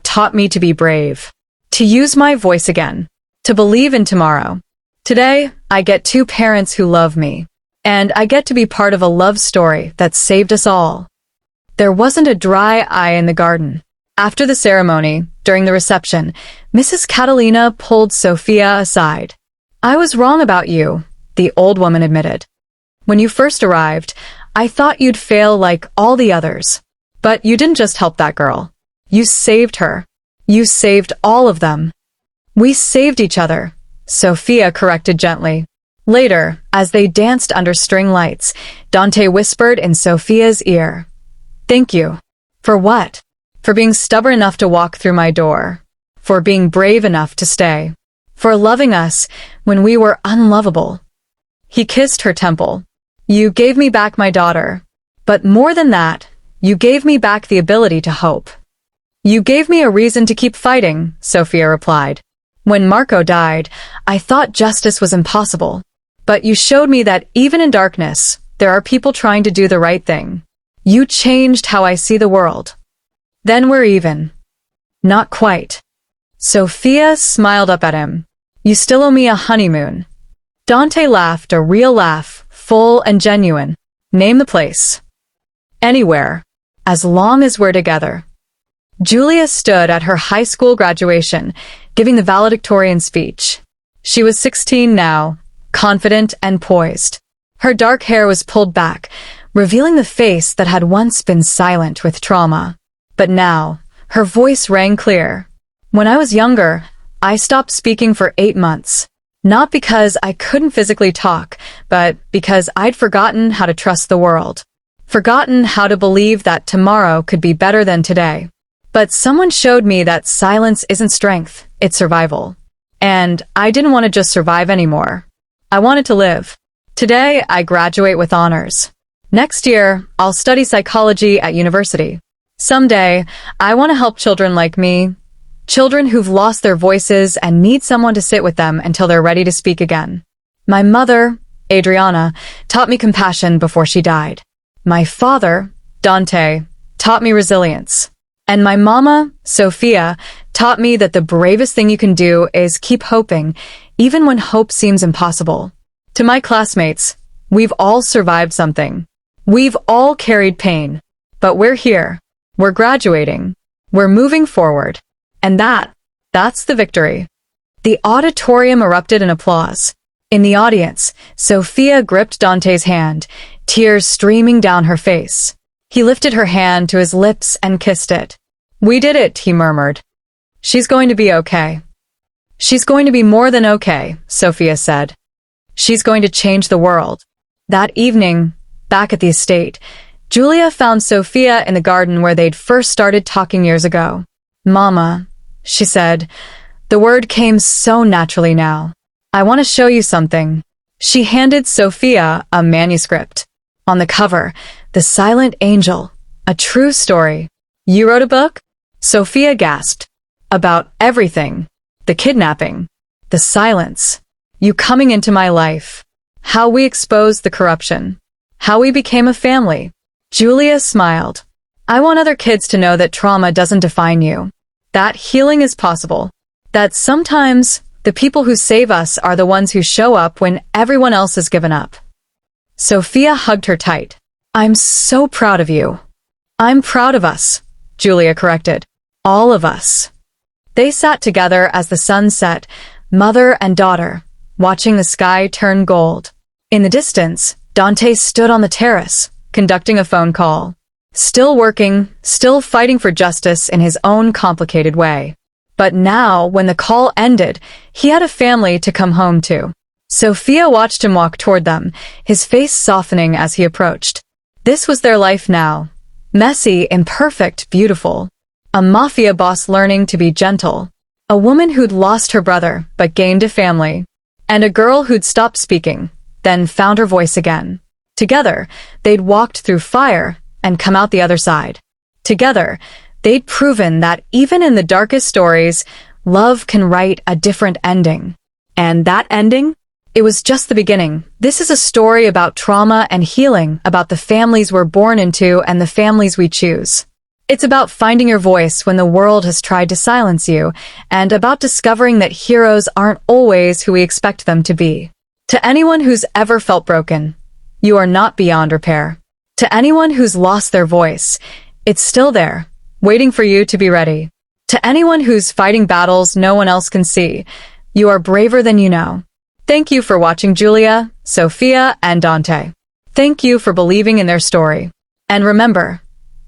taught me to be brave. To use my voice again. To believe in tomorrow. Today, I get 2 parents who love me. And I get to be part of a love story that saved us all. There wasn't a dry eye in the garden. After the ceremony, during the reception, Mrs. Catalina pulled Sophia aside. I was wrong about you, the old woman admitted. When you first arrived, I thought you'd fail like all the others. But you didn't just help that girl. You saved her. You saved all of them. We saved each other, Sophia corrected gently. Later, as they danced under string lights, Dante whispered in Sophia's ear. Thank you. For what? For being stubborn enough to walk through my door. For being brave enough to stay. For loving us when we were unlovable. He kissed her temple. You gave me back my daughter. But more than that, you gave me back the ability to hope. You gave me a reason to keep fighting, Sophia replied. When Marco died, I thought justice was impossible. But you showed me that even in darkness, There are people trying to do the right thing. You changed how I see the world. Then we're even. Not quite. Sophia smiled up at him. You still owe me a honeymoon. Dante laughed, a real laugh, full and genuine. Name the place. Anywhere. As long as we're together. Julia stood at her high school graduation, giving the valedictorian speech. She was 16 now, confident and poised. Her dark hair was pulled back, revealing the face that had once been silent with trauma. But now, her voice rang clear. When I was younger, I stopped speaking for 8 months. Not because I couldn't physically talk, but because I'd forgotten how to trust the world. Forgotten how to believe that tomorrow could be better than today. But someone showed me that silence isn't strength, it's survival. And I didn't want to just survive anymore. I wanted to live. Today, I graduate with honors. Next year, I'll study psychology at university. Someday, I want to help children like me. Children who've lost their voices and need someone to sit with them until they're ready to speak again. My mother, Adriana, taught me compassion before she died. My father, Dante, taught me resilience. And my mama, Sophia, taught me that the bravest thing you can do is keep hoping, even when hope seems impossible. To my classmates, we've all survived something. We've all carried pain. But we're here. We're graduating. We're moving forward. And that's the victory. The auditorium erupted in applause. In the audience, Sophia gripped Dante's hand, tears streaming down her face. He lifted her hand to his lips and kissed it. We did it, he murmured. She's going to be okay. She's going to be more than okay, Sophia said. She's going to change the world. That evening, back at the estate, Julia found Sophia in the garden where they'd first started talking years ago. Mama, she said. The word came so naturally now. I want to show you something. She handed Sophia a manuscript. On the cover, The Silent Angel, a true story. You wrote a book? Sophia gasped. About everything. The kidnapping. The silence. You coming into my life. How we exposed the corruption. How we became a family. Julia smiled. I want other kids to know that trauma doesn't define you. That healing is possible. That sometimes the people who save us are the ones who show up when everyone else has given up. Sophia hugged her tight. I'm so proud of you. I'm proud of us, Julia corrected. All of us. They sat together as the sun set, mother and daughter, watching the sky turn gold. In the distance, Dante stood on the terrace, conducting a phone call. Still working, still fighting for justice in his own complicated way. But now, when the call ended, he had a family to come home to. Sophia watched him walk toward them, his face softening as he approached. This was their life now. Messy, imperfect, beautiful. A mafia boss learning to be gentle. A woman who'd lost her brother, but gained a family. And a girl who'd stopped speaking, then found her voice again. Together, they'd walked through fire and come out the other side. Together, they'd proven that even in the darkest stories, love can write a different ending. And that ending? It was just the beginning. This is a story about trauma and healing, about the families we're born into and the families we choose. It's about finding your voice when the world has tried to silence you, and about discovering that heroes aren't always who we expect them to be. To anyone who's ever felt broken, you are not beyond repair. To anyone who's lost their voice, it's still there, waiting for you to be ready. To anyone who's fighting battles no one else can see, you are braver than you know. Thank you for watching Julia, Sophia, and Dante. Thank you for believing in their story. And remember,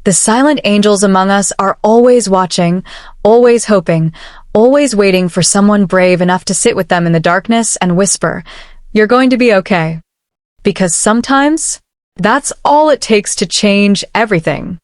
the silent angels among us are always watching, always hoping, always waiting for someone brave enough to sit with them in the darkness and whisper, "You're going to be okay." Because sometimes, that's all it takes to change everything.